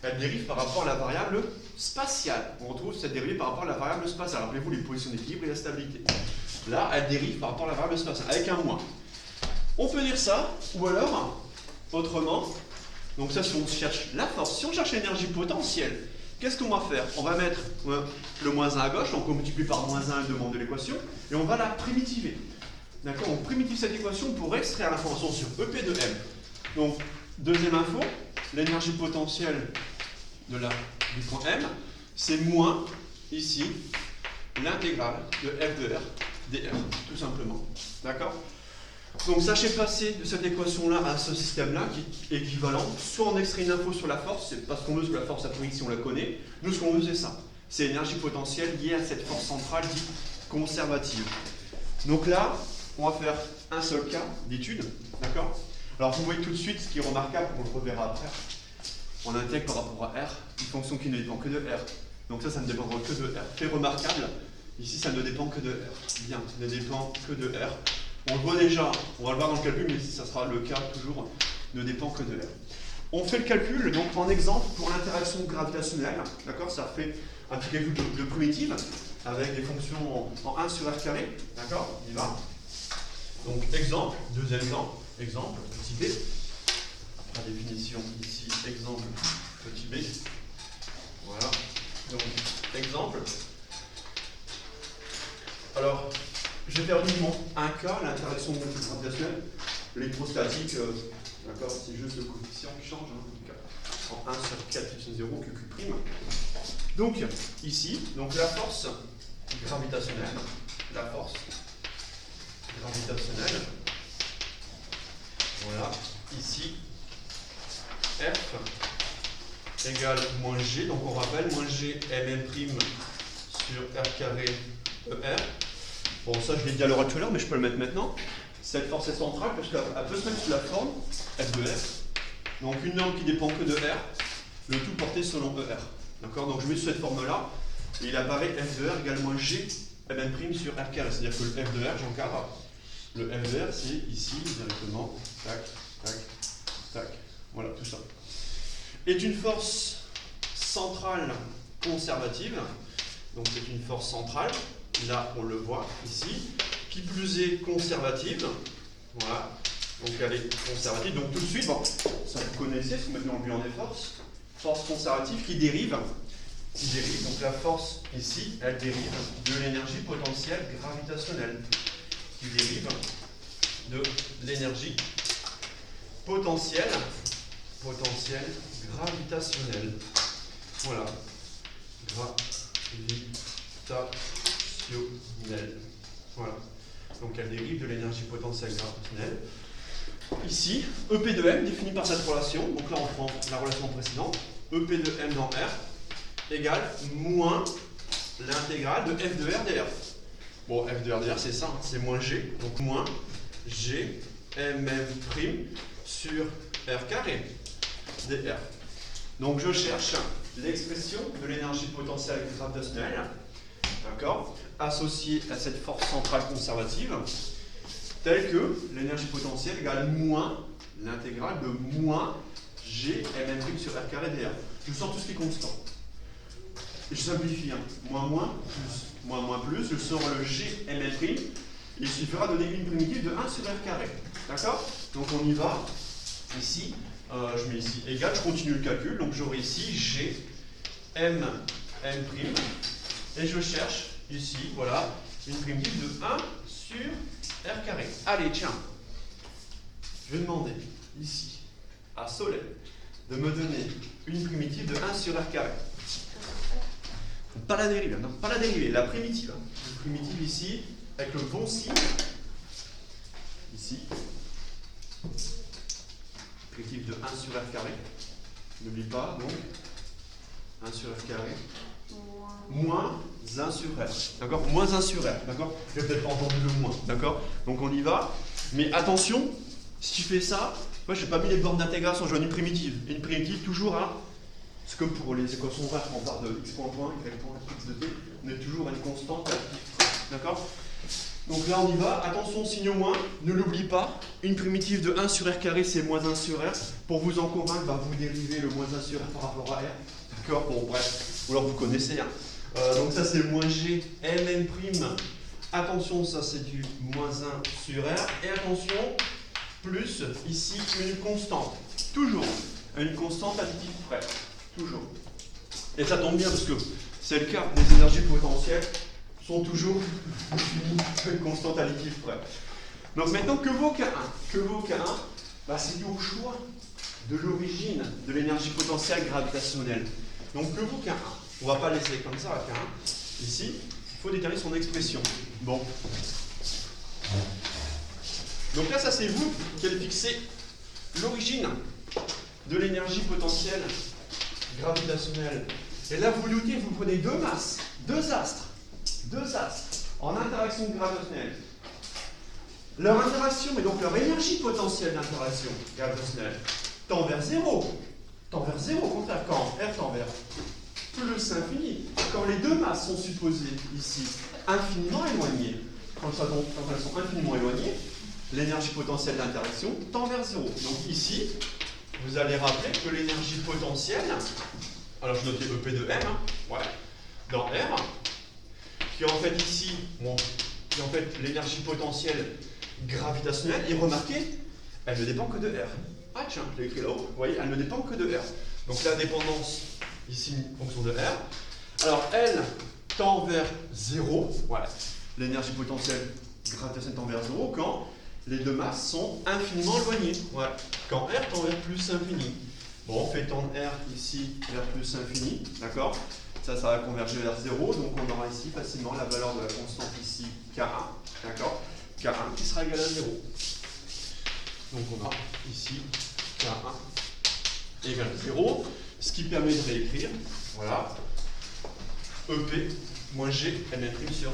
Elle dérive par rapport à la variable spatiale. On retrouve cette dérivée par rapport à la variable spatiale. Rappelez-vous les positions d'équilibre et la stabilité. Là, elle dérive par rapport à la variable spatiale, avec un moins. On peut dire ça, ou alors, autrement, donc ça, si on cherche la force, si on cherche l'énergie potentielle, qu'est-ce qu'on va faire? On va mettre le moins 1 à gauche, donc on multiplie par moins 1 le demande de l'équation, et on va la primitiver. D'accord? On primitive cette équation pour extraire l'information sur EP de M. Donc, deuxième info, l'énergie potentielle du point M, c'est moins, ici, l'intégrale de F de R dr, tout simplement. D'accord? Donc, sachez passer de cette équation-là à ce système-là, qui est équivalent. Soit on extrait une info sur la force, c'est parce qu'on veut sur la force atomique si on la connaît. Nous, ce qu'on veut, c'est ça. C'est l'énergie potentielle liée à cette force centrale dite conservative. Donc là, on va faire un seul cas d'étude. D'accord? Alors, vous voyez tout de suite ce qui est remarquable, on le reverra après. On intègre par rapport à R une fonction qui ne dépend que de R. Donc ça ne dépendra que de R. Fait remarquable, ici, ça ne dépend que de R. Bien, ça ne dépend que de R. On le voit déjà, on va le voir dans le calcul, mais ça sera le cas toujours, ne dépend que de R. On fait le calcul, donc en exemple, pour l'interaction gravitationnelle, d'accord, ça fait un petit calcul de primitive, avec des fonctions en 1 sur R carré, d'accord, on y va. Donc exemple, deuxième exemple, petit b, la définition ici, exemple, petit b, voilà, donc exemple. Alors, je vais faire uniquement un cas, l'interaction gravitationnelle. L'électrostatique, d'accord, c'est juste le coefficient qui change, hein, en tout cas, en 1 sur 4 epsilon 0 QQ'. Donc, ici, donc la force gravitationnelle, voilà, ici, F égale moins G, donc on rappelle, moins G MM' sur R carré ER. Bon, ça je l'ai dit à l'heure tout à l'heure, mais je peux le mettre maintenant. Cette force est centrale parce qu'elle peut se mettre sous la forme F de R. Donc une norme qui dépend que de R, le tout porté selon ER. D'accord? Donc je mets sous cette forme-là, et il apparaît F de R égale moins G MM' sur R carré. C'est-à-dire que le F de R, j'encadre. Le F de R, c'est ici, directement, tac, tac, tac. Voilà, tout ça. Est une force centrale conservative. Donc c'est une force centrale. Là, on le voit ici, qui plus est conservative. Voilà, donc elle est conservative. Donc tout de suite, bon, ça vous connaissez, parce que maintenant on lui en est force conservative qui dérive. Donc la force ici, elle dérive de l'énergie potentielle gravitationnelle, qui dérive de l'énergie potentiel gravitationnel. Voilà. Gravitationnel. Voilà. Donc elle dérive de l'énergie potentielle gravitationnelle. Ici, EP de M défini par cette relation. Donc là on prend la relation précédente. EP de M dans R égale moins l'intégrale de F de R dr. Bon, F de R dr c'est ça, hein, c'est moins G. Donc moins G MM' sur R carré dr. Donc je cherche l'expression de l'énergie potentielle gravitationnelle, d'accord, associée à cette force centrale conservative, telle que l'énergie potentielle égale moins l'intégrale de moins G MM' sur R carré dr. Je sors tout ce qui est constant. Et je simplifie, hein. Moins plus, je sors le G MM', il suffira de donner une primitive de 1 sur R carré. D'accord? Donc on y va. Ici, je mets ici égal, je continue le calcul. Donc j'aurai ici G M M'. Et je cherche ici, voilà, une primitive de 1 sur R carré. Allez, tiens. Je vais demander ici à Soleil de me donner une primitive de 1 sur R carré. Pas la dérivée, non, pas la dérivée, la primitive. Une primitive ici, avec le bon signe. Ici. Primitive de 1 sur R carré. N'oublie pas, donc, 1 sur R carré. Moins 1 sur R. D'accord? Moins 1 sur R. D'accord? J'ai peut-être pas entendu le moins. D'accord? Donc on y va. Mais attention, si tu fais ça, moi j'ai pas mis les bornes d'intégration, je donne une primitive. Et une primitive toujours à. C'est comme pour les équations rares, on part de x point point, y point, x de t, on est toujours à une constante active. D'accord? Donc là on y va, attention signe au moins, ne l'oublie pas, une primitive de 1 sur R carré c'est moins 1 sur R. Pour vous en convaincre, vous dérivez le moins 1 sur R par rapport à R. D'accord? Bon bref, ou alors vous connaissez. Hein. Donc ça c'est moins G Mn'. Attention, ça c'est du moins 1 sur R. Et attention, plus ici une constante. Toujours une constante additive près. Toujours. Et ça tombe bien parce que c'est le cas, les énergies potentielles sont toujours une constante additive près. Donc maintenant, que vaut K1? Que vaut K1? C'est dû au choix de l'origine de l'énergie potentielle gravitationnelle. Donc que vaut K1? On ne va pas laisser comme ça à K1. Ici, il faut déterminer son expression. Bon. Donc là, ça c'est vous qui allez fixer l'origine de l'énergie potentielle gravitationnelle. Et là, vous doutez, vous prenez deux masses, deux astres, en interaction gravitationnelle. Leur interaction, et donc leur énergie potentielle d'interaction gravitationnelle, tend vers 0. Tend vers 0, au contraire, quand R tend vers plus infini. Quand les deux masses sont supposées ici infiniment éloignées, quand elles sont infiniment éloignées, l'énergie potentielle d'interaction tend vers 0. Donc ici, vous allez rappeler que l'énergie potentielle, alors je notais EP de M, hein, ouais, dans R, qui est en fait ici, bon, qui est en fait l'énergie potentielle gravitationnelle, et remarquez, elle ne dépend que de R. Ah tiens, je l'ai écrit là-haut, vous voyez, elle ne dépend que de R. Donc la dépendance, ici, une fonction de R. Alors elle tend vers 0, voilà, l'énergie potentielle gravitationnelle tend vers 0 quand les deux masses sont infiniment éloignées. Voilà. Quand R tend vers plus infini. Bon, on fait tendre R ici vers plus infini, d'accord? Ça va converger vers 0, donc on aura ici facilement la valeur de la constante ici K1, d'accord? K1 qui sera égal à 0. Donc on a ici K1 égale à 0, ce qui permet de réécrire, voilà, EP moins G M' sur R.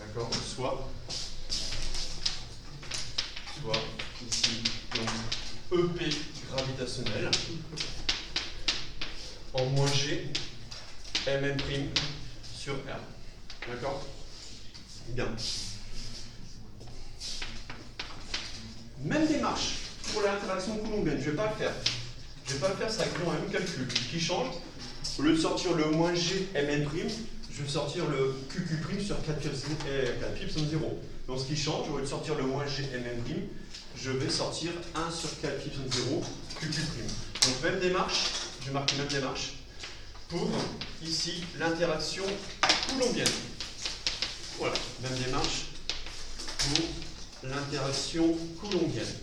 D'accord? Soit ici, donc EP gravitationnel en moins G M' sur R. D'accord? Bien. Même démarche pour l'interaction coulombienne, je ne vais pas le faire. Je ne vais pas le faire, ça correspond à un même calcul. Qui change? Au lieu de sortir le moins G M', je vais sortir le QQ' sur 4 pi epsilon 0. Donc ce qui change, au lieu de sortir le moins G M', je vais sortir 1 sur 4 pi epsilon 0 QQ'. Donc même démarche, je vais marquer même démarche pour ici l'interaction coulombienne. Voilà, même démarche pour l'interaction coulombienne.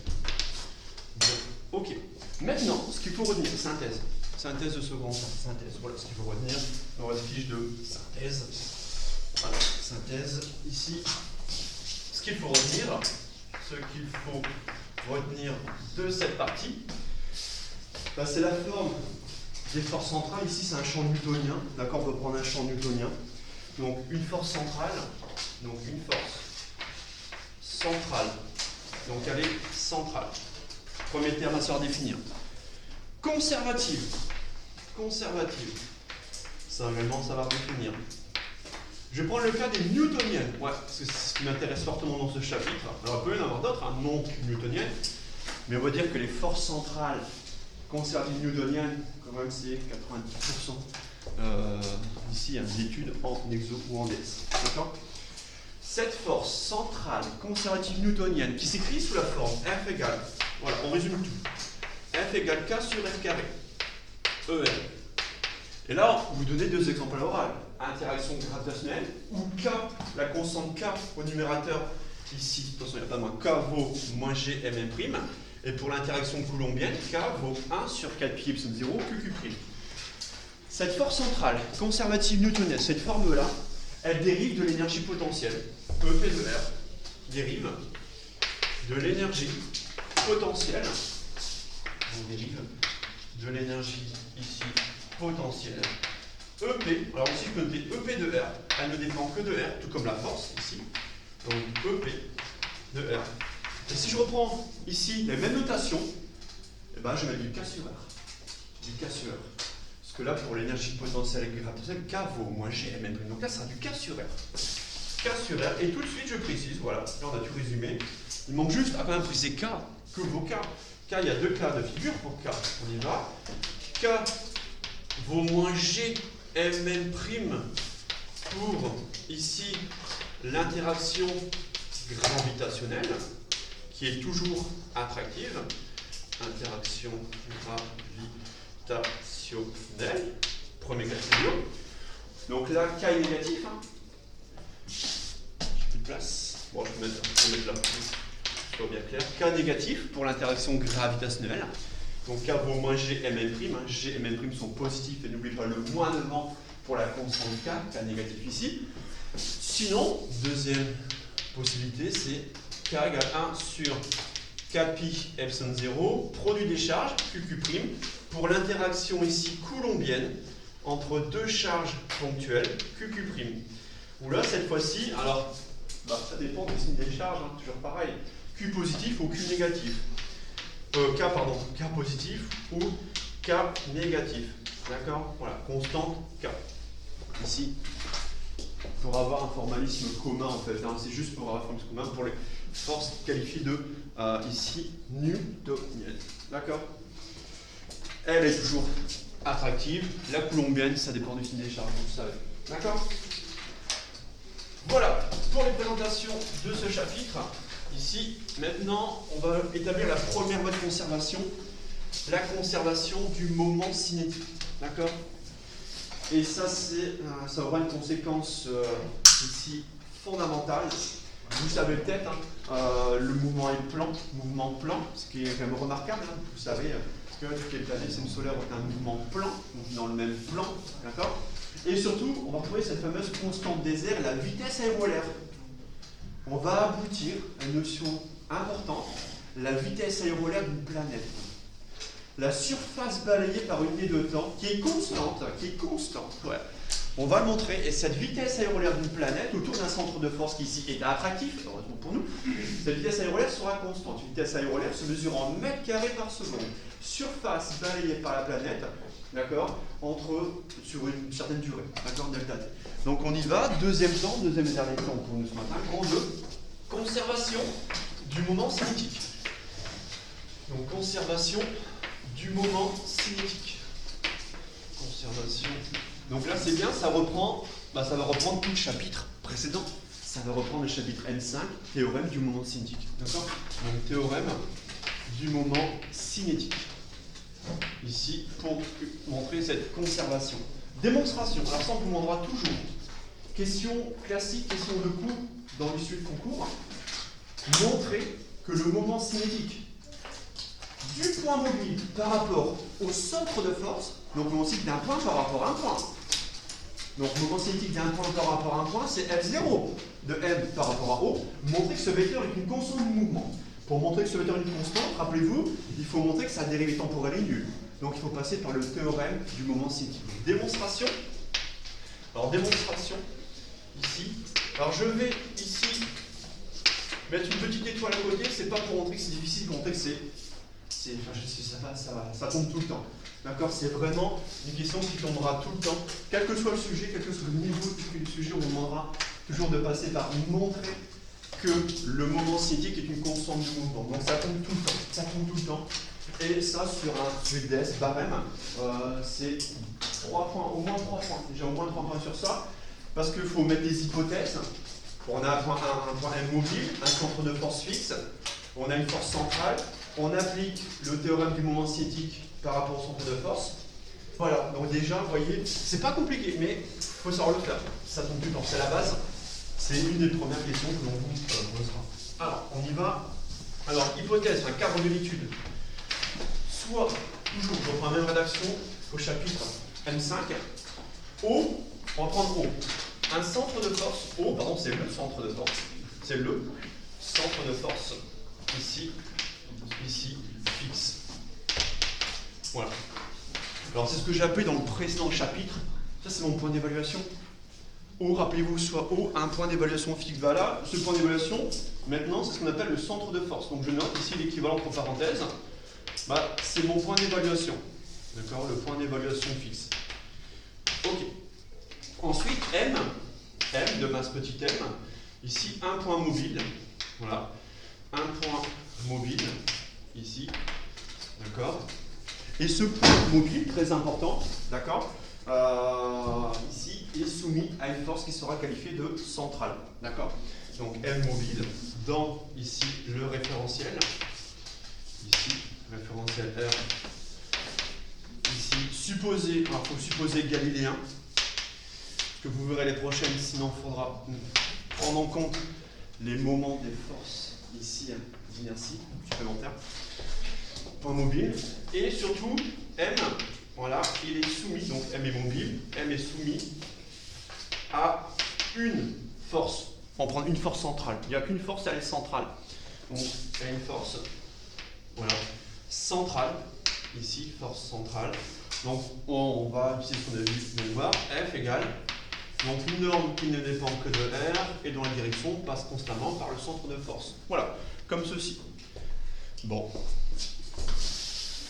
Bon, ok. Maintenant, ce qu'il faut retenir, synthèse. Synthèse de second temps. Synthèse, voilà ce qu'il faut retenir dans la fiche de synthèse. Voilà, synthèse ici. Ce qu'il faut retenir de cette partie, bah, c'est la forme des forces centrales. Ici, c'est un champ newtonien. D'accord, on peut prendre un champ newtonien. Donc, une force centrale. Donc, une force centrale. Donc, elle est centrale. Premier terme à se définir. Conservative. Conservative. Ça, également, ça va définir. Je vais prendre le cas des newtoniennes. Ouais, parce que c'est ce qui m'intéresse fortement dans ce chapitre. Alors, il peut y en avoir d'autres, hein, non newtoniennes. Mais on va dire que les forces centrales conservatives newtoniennes, quand même, c'est 90%. Ici, il y a des études en exo ou en DS. D'accord ? Cette force centrale conservative newtonienne qui s'écrit sous la forme F égale, voilà, on résume tout. F égale K sur F carré. ER. Et là, vous donnez deux exemples à l'oral. Interaction gravitationnelle, où K, la constante K au numérateur, ici, attention, il n'y a pas de moins, K vaut moins G mm', et pour l'interaction coulombienne, K vaut 1 sur 4 pi epsilon 0 QQ'. Cette force centrale conservative newtonienne, cette forme-là, elle dérive de l'énergie potentielle. EP de R dérive de l'énergie potentielle. On dérive de l'énergie ici potentielle. EP, alors ici je peux noter EP de R, elle ne dépend que de R, tout comme la force ici. Donc EP de R. Et si je reprends ici les mêmes notations, eh ben, je mets du K sur R. Du K sur R. Parce que là, pour l'énergie potentielle et gravitationnelle, K vaut moins G mm'. Donc là, ça sera du K sur R. K sur R. Et tout de suite, je précise, voilà, là on a tout résumé. Il manque juste à quand même préciser K. Que vaut K? K, il y a deux cas de figure pour K. On y va. K vaut moins G mm' pour, ici, l'interaction gravitationnelle, qui est toujours attractive. Interaction gravitationnelle. Premier cas de figure. Donc là, K est négatif. Hein. J'ai plus de place. Bon, je vais mettre là. Soit bien clair. K négatif pour l'interaction gravitationnelle. Donc K vaut moins G mm'. Hein. G mm' sont positifs et n'oubliez pas le moins devant pour la constante K. K négatif ici. Sinon, deuxième possibilité, c'est K égale 1 sur K pi epsilon 0, produit des charges, QQ', pour l'interaction ici coulombienne entre deux charges ponctuelles, QQ'. Où là, cette fois-ci, alors, ça dépend du signe des charges, hein, toujours pareil, Q positif ou Q négatif. K positif ou K négatif. D'accord? Voilà, constante K. Ici, pour avoir un formalisme commun en fait, hein, c'est juste pour avoir un formalisme commun pour les forces qualifiées de, ici, newtoniennes. D'accord? Elle est toujours attractive. La coulombienne, ça dépend du signe des charges, vous savez. D'accord? Voilà, pour les présentations de ce chapitre. Ici, maintenant, on va établir la première voie de conservation, la conservation du moment cinétique. D'accord? Et ça, ça aura une conséquence ici fondamentale. Vous savez peut-être, hein, le mouvement est plan, ce qui est quand même remarquable. Hein, vous savez que toutes les planètes solaires ont un mouvement plan, donc dans le même plan. D'accord? Et surtout, on va retrouver cette fameuse constante des airs, la vitesse aérolaire. On va aboutir à une notion importante, la vitesse aérolaire d'une planète. La surface balayée par une unité de temps qui est constante. Ouais. On va le montrer. Et cette vitesse aérolaire d'une planète autour d'un centre de force qui ici est attractif, heureusement pour nous, cette vitesse aérolaire sera constante. Une vitesse aérolaire se mesure en mètres carrés par seconde. Surface balayée par la planète, d'accord, sur une certaine durée, d'accord, delta t. Donc on y va. Deuxième et dernier temps pour nous ce matin. Grand 2. Conservation du moment cinétique. Donc conservation du moment cinétique. Conservation. Donc là c'est bien, ça va reprendre tout le chapitre précédent. Ça va reprendre le chapitre M5, théorème du moment cinétique. D'accord? Donc théorème du moment cinétique. Ici, pour montrer cette conservation. Démonstration. Alors ça on vous demandera toujours. Question classique, question de cours dans l'issue de concours. montrer que le moment cinétique du point mobile par rapport au centre de force, donc le moment cinétique d'un point par rapport à un point. Donc le moment cinétique d'un point par rapport à un point, c'est F0 de M par rapport à O. Montrer que ce vecteur est une constante du mouvement. Pour montrer que ce vecteur est une constante, rappelez-vous, il faut montrer que sa dérivée temporelle est nulle. Donc il faut passer par le théorème du moment cinétique. Démonstration. Alors démonstration, ici. Alors je vais ici mettre une petite étoile à côté, c'est pas pour montrer que c'est difficile, pour montrer que ça tombe tout le temps. D'accord? C'est vraiment une question qui tombera tout le temps, quel que soit le sujet, quel que soit le niveau du sujet, on vous demandera toujours de passer par montrer que le moment cinétique est une constante du mouvement. Donc ça tombe tout le temps, ça tombe tout le temps. Et ça, sur un sujet DS barème, c'est 3 points, au moins 3 points. Déjà au moins 3 points sur ça, parce qu'il faut mettre des hypothèses. On a un point M mobile, un centre de force fixe, on a une force centrale, on applique le théorème du moment cinétique par rapport au centre de force. Voilà, donc déjà, vous voyez, c'est pas compliqué, mais il faut savoir le faire. Ça tombe tout le temps, c'est la base. C'est une des premières questions que l'on vous posera. Alors, on y va. Alors, hypothèse, un cadre de l'étude. Soit, toujours, je reprends la même rédaction au chapitre M5. O, on va prendre O. Un centre de force, O, pardon, c'est le centre de force. C'est le centre de force, ici, fixe. Voilà. Alors, c'est ce que j'ai appelé dans le précédent chapitre. Ça, c'est mon point d'évaluation. O, rappelez-vous, soit O, un point d'évaluation fixe. Voilà, ce point d'évaluation, maintenant, c'est ce qu'on appelle le centre de force. Donc, je note ici l'équivalent entre parenthèses. Bah, c'est mon point d'évaluation. D'accord? Le point d'évaluation fixe. Ok. Ensuite, M de masse petit m. Ici, un point mobile. Voilà. Un point mobile. Ici. D'accord? Et ce point mobile, très important, d'accord, ici, est soumis à une force qui sera qualifiée de centrale. D'accord? Donc M mobile dans, ici, le référentiel. Ici, référentiel R. Ici, supposé, alors il faut supposer galiléen, que vous verrez les prochaines, sinon il faudra prendre en compte les moments des forces, ici, d'inertie supplémentaire. Point mobile, et surtout M, voilà, il est soumis, donc M est mobile, M est soumis à une force. On prend une force centrale. Il n'y a qu'une force, elle est centrale. Donc il y a une force, voilà, centrale, ici, force centrale. Donc on va utiliser ce qu'on a vu de voir, F égale, donc une norme qui ne dépend que de R et dont la direction passe constamment par le centre de force. Voilà, comme ceci. Bon.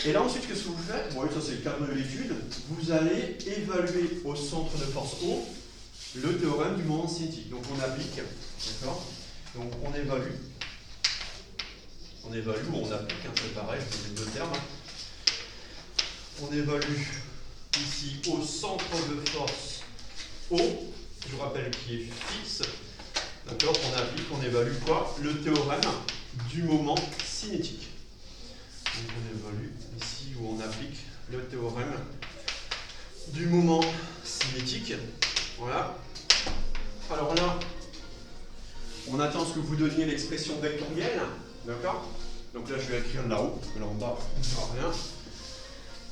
Et là ensuite, qu'est-ce que vous faites? Bon, ça c'est le cadre de l'étude. Vous allez évaluer au centre de force O le théorème du moment cinétique. Donc on applique, d'accord? Donc on évalue ou on applique, hein, c'est pareil, je vous ai deux termes. On évalue ici au centre de force O, je vous rappelle qui est fixe, d'accord? On applique, on évalue quoi? Le théorème du moment cinétique. Donc on évalue ici où on applique le théorème du moment cinétique. Voilà. Alors là, on attend ce que vous donniez l'expression vectorielle. D'accord? Donc là, je vais écrire là-haut, parce que là en bas, on ne fera rien.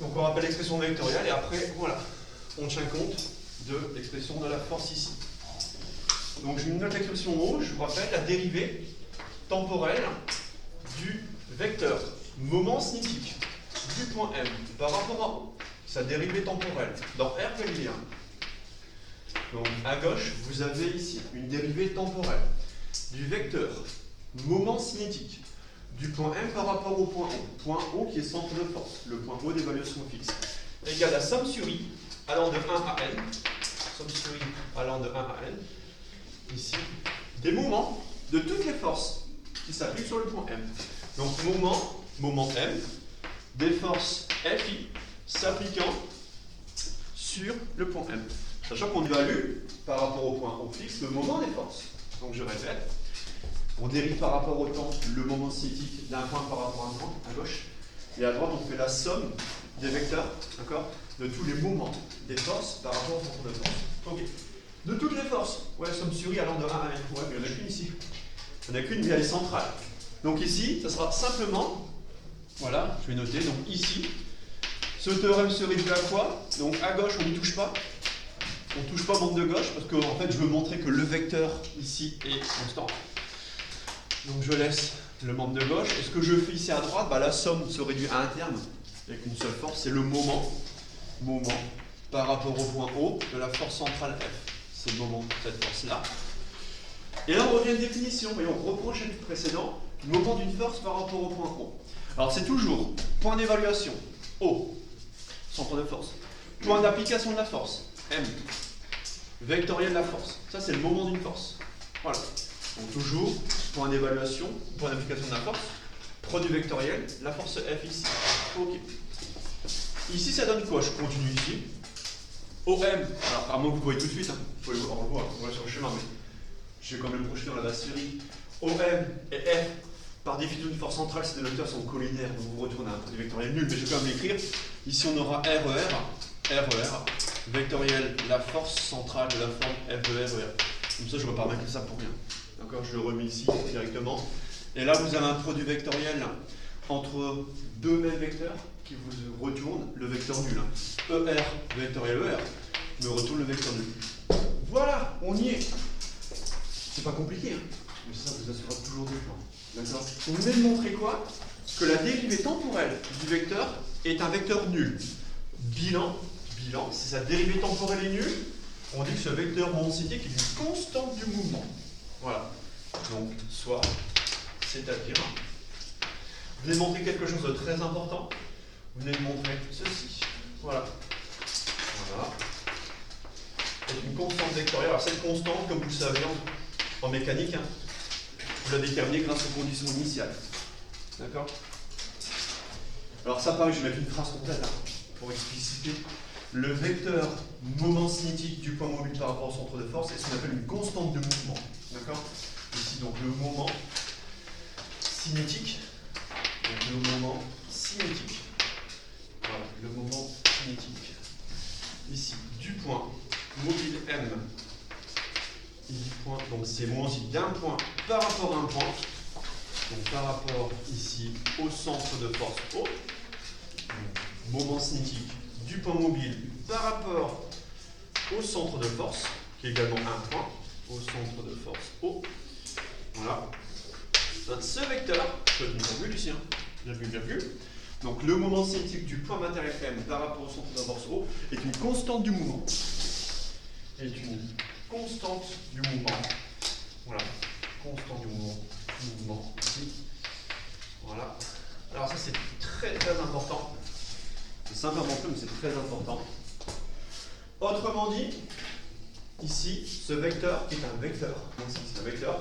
Donc on rappelle l'expression vectorielle et après, voilà, on tient compte de l'expression de la force ici. Donc je note l'expression en haut, je vous rappelle la dérivée temporelle du vecteur moment cinétique du point M par rapport à O, sa dérivée temporelle dans R galiléen. Donc à gauche, vous avez ici une dérivée temporelle du vecteur moment cinétique du point M par rapport au point O qui est centre de force, le point O d'évaluation fixe, égale à somme sur I allant de 1 à N, somme sur I allant de 1 à N, ici, des moments de toutes les forces qui s'appliquent sur le point M. Donc moment M, des forces Fi s'appliquant sur le point M. Sachant qu'on évalue par rapport au point O fixe le moment des forces. Donc je répète, on dérive par rapport au temps le moment cinétique d'un point par rapport à un point, à gauche. Et à droite, on fait la somme des vecteurs, d'accord, de tous les moments des forces par rapport au centre de force. Ok. De toutes les forces, ouais, somme sur I allant de 1 à N. Ouais, mais il y en a qu'une ici. Il n'y en a qu'une, mais elle est centrale. Donc ici, ça sera simplement, voilà, je vais noter, donc ici, ce théorème se réduit à quoi? Donc à gauche, on n'y touche pas. On ne touche pas au membre de gauche, parce qu'en fait, je veux montrer que le vecteur ici est constant. Donc je laisse le membre de gauche. Et ce que je fais ici à droite, bah, la somme se réduit à un terme, avec une seule force, c'est le moment par rapport au point O de la force centrale F. C'est le moment de cette force-là. Et là, on revient à une définition, et on reprend le chapitre précédent, le moment d'une force par rapport au point O. Alors c'est toujours point d'évaluation, O, centre de force. Point d'application de la force, M. Vectoriel de la force. Ça, c'est le moment d'une force. Voilà. Donc toujours, point d'évaluation, point d'application de la force, produit vectoriel, la force F ici. Ok. Ici, ça donne quoi? Je continue ici. OM, alors apparemment vous voyez tout de suite, hein. Vous pouvez le voir, on voit sur le chemin, mais je vais quand même projeter dans la base série. OM et F, par définition d'une force centrale, ces deux vecteurs sont collinaires, donc vous retournez à un produit vectoriel nul, mais je vais quand même l'écrire. Ici on aura RER, vectoriel, la force centrale de la forme F de RER. Comme ça je ne vais pas remettre ça pour rien. D'accord, je le remets ici directement. Et là vous avez un produit vectoriel entre deux mêmes vecteurs qui vous retourne le vecteur nul. ER, vectoriel ER, me retourne le vecteur nul. Voilà, on y est. C'est pas compliqué, hein. Mais ça vous assurera toujours du plan. D'accord. On venait de montrer quoi? Que la dérivée temporelle du vecteur est un vecteur nul. Bilan, si sa dérivée temporelle est nulle, on dit que ce vecteur moment cinétique est une constante du mouvement. Voilà. Donc, soit, c'est-à-dire, vous venez de montrer quelque chose de très important. Vous venez de montrer ceci. Voilà. Voilà. C'est une constante vectorielle. Alors, cette constante, comme vous le savez en mécanique, hein, vous la déterminez grâce aux conditions initiales. D'accord? Alors, ça, pareil, je vais mettre une phrase complète hein, pour expliciter. Le vecteur moment cinétique du point mobile par rapport au centre de force est ce qu'on appelle une constante de mouvement. D'accord? Ici, donc, le moment cinétique. Donc, le moment cinétique. Voilà, le moment cinétique. Ici, du point mobile M. Donc, c'est moment aussi d'un point par rapport à un point. Donc, par rapport ici au centre de force O. Donc, moment cinétique du point mobile par rapport au centre de force, qui est également un point, au centre de force O. Voilà. Donc, ce vecteur, je peux une virgule ici, hein, virgule. Donc le moment cinétique du point matériel M par rapport au centre de force O est une constante du mouvement. Est une constante du mouvement. Voilà. Constante du mouvement. Ici. Voilà. Alors ça c'est très très important. C'est simple à montrer, mais c'est très important. Autrement dit, ici, ce vecteur qui est un vecteur, c'est un vecteur,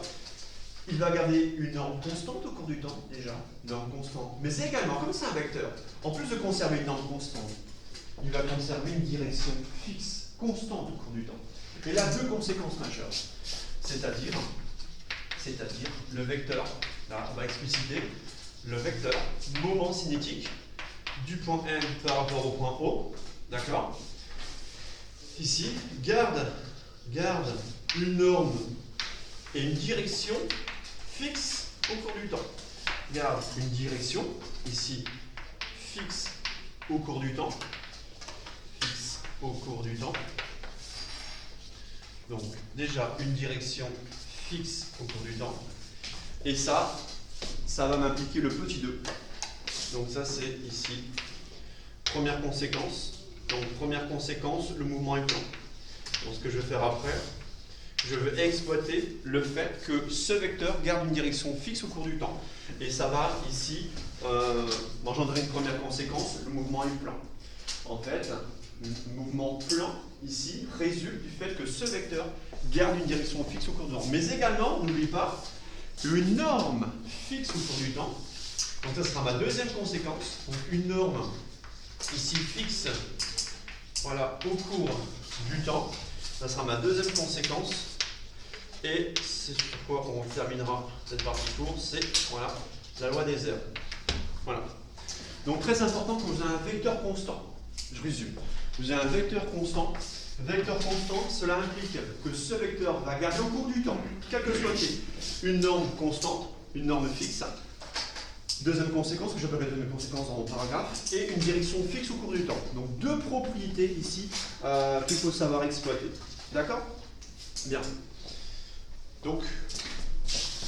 il va garder une norme constante au cours du temps, déjà, une norme constante. Mais également, comme c'est un vecteur, en plus de conserver une norme constante, il va conserver une direction fixe, constante au cours du temps. Et là, deux conséquences majeures. C'est-à-dire le vecteur, là, on va expliciter, le vecteur moment cinétique du point N par rapport au point O, d'accord? Ici, garde une norme et une direction fixe au cours du temps. Garde une direction, ici, fixe au cours du temps. Fixe au cours du temps. Donc, déjà, une direction fixe au cours du temps. Et ça va m'impliquer le petit 2. Donc ça, c'est ici. Première conséquence. Donc, première conséquence, le mouvement est plan. Donc, ce que je vais faire après, je vais exploiter le fait que ce vecteur garde une direction fixe au cours du temps. Et ça va ici engendrer une première conséquence, le mouvement est plan. En fait, le mouvement plan ici résulte du fait que ce vecteur garde une direction fixe au cours du temps. Mais également, n'oublie pas, une norme fixe au cours du temps. Donc ça sera ma deuxième conséquence. Donc une norme ici fixe, voilà, au cours du temps. Ça sera ma deuxième conséquence. Et c'est sur quoi on terminera cette partie courte, c'est voilà, la loi des aires. Voilà. Donc très important quand vous avez un vecteur constant. Je résume. Vous avez un vecteur constant, Vecteur constant, cela implique que ce vecteur va garder au cours du temps, quel que soit t, une norme constante, une norme fixe. Deuxième conséquence, que j'appelle la deuxième conséquence dans mon paragraphe, et une direction fixe au cours du temps. Donc deux propriétés ici qu'il faut savoir exploiter. D'accord? Bien. Donc,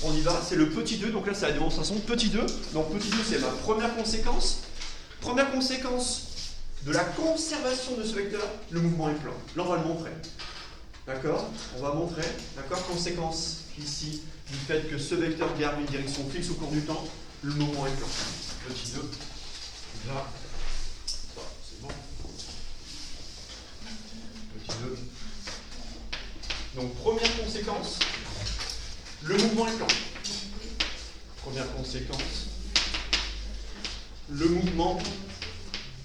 on y va, c'est le petit 2, donc là c'est la démonstration de petit 2. Donc petit 2 c'est ma première conséquence. Première conséquence de la conservation de ce vecteur, le mouvement est plan. Là on va le montrer. D'accord? On va montrer, d'accord? Conséquence ici du fait que ce vecteur garde une direction fixe au cours du temps, le mouvement est plan. Petit 2, là, c'est bon. Petit 2. Donc première conséquence, le mouvement est plan. Première conséquence, le mouvement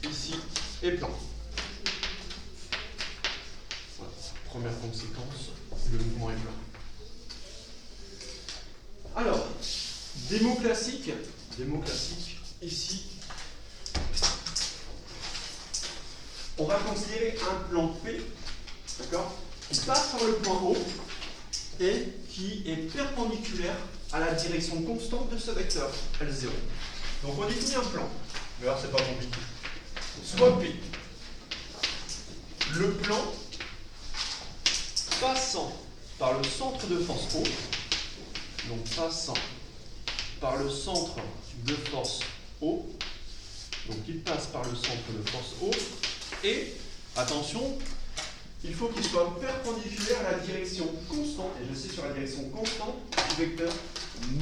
ici est plan. Voilà. Première conséquence, le mouvement est plan. Alors, des mots classiques ici. On va considérer un plan P, d'accord, qui passe par le point O et qui est perpendiculaire à la direction constante de ce vecteur, L0. Donc on définit un plan. Mais alors c'est pas compliqué. Soit P. Le plan passant par le centre de force O, donc passant par le centre de force O, donc il passe par le centre de force O, et, attention, il faut qu'il soit perpendiculaire à la direction constante, et je sais sur la direction constante du vecteur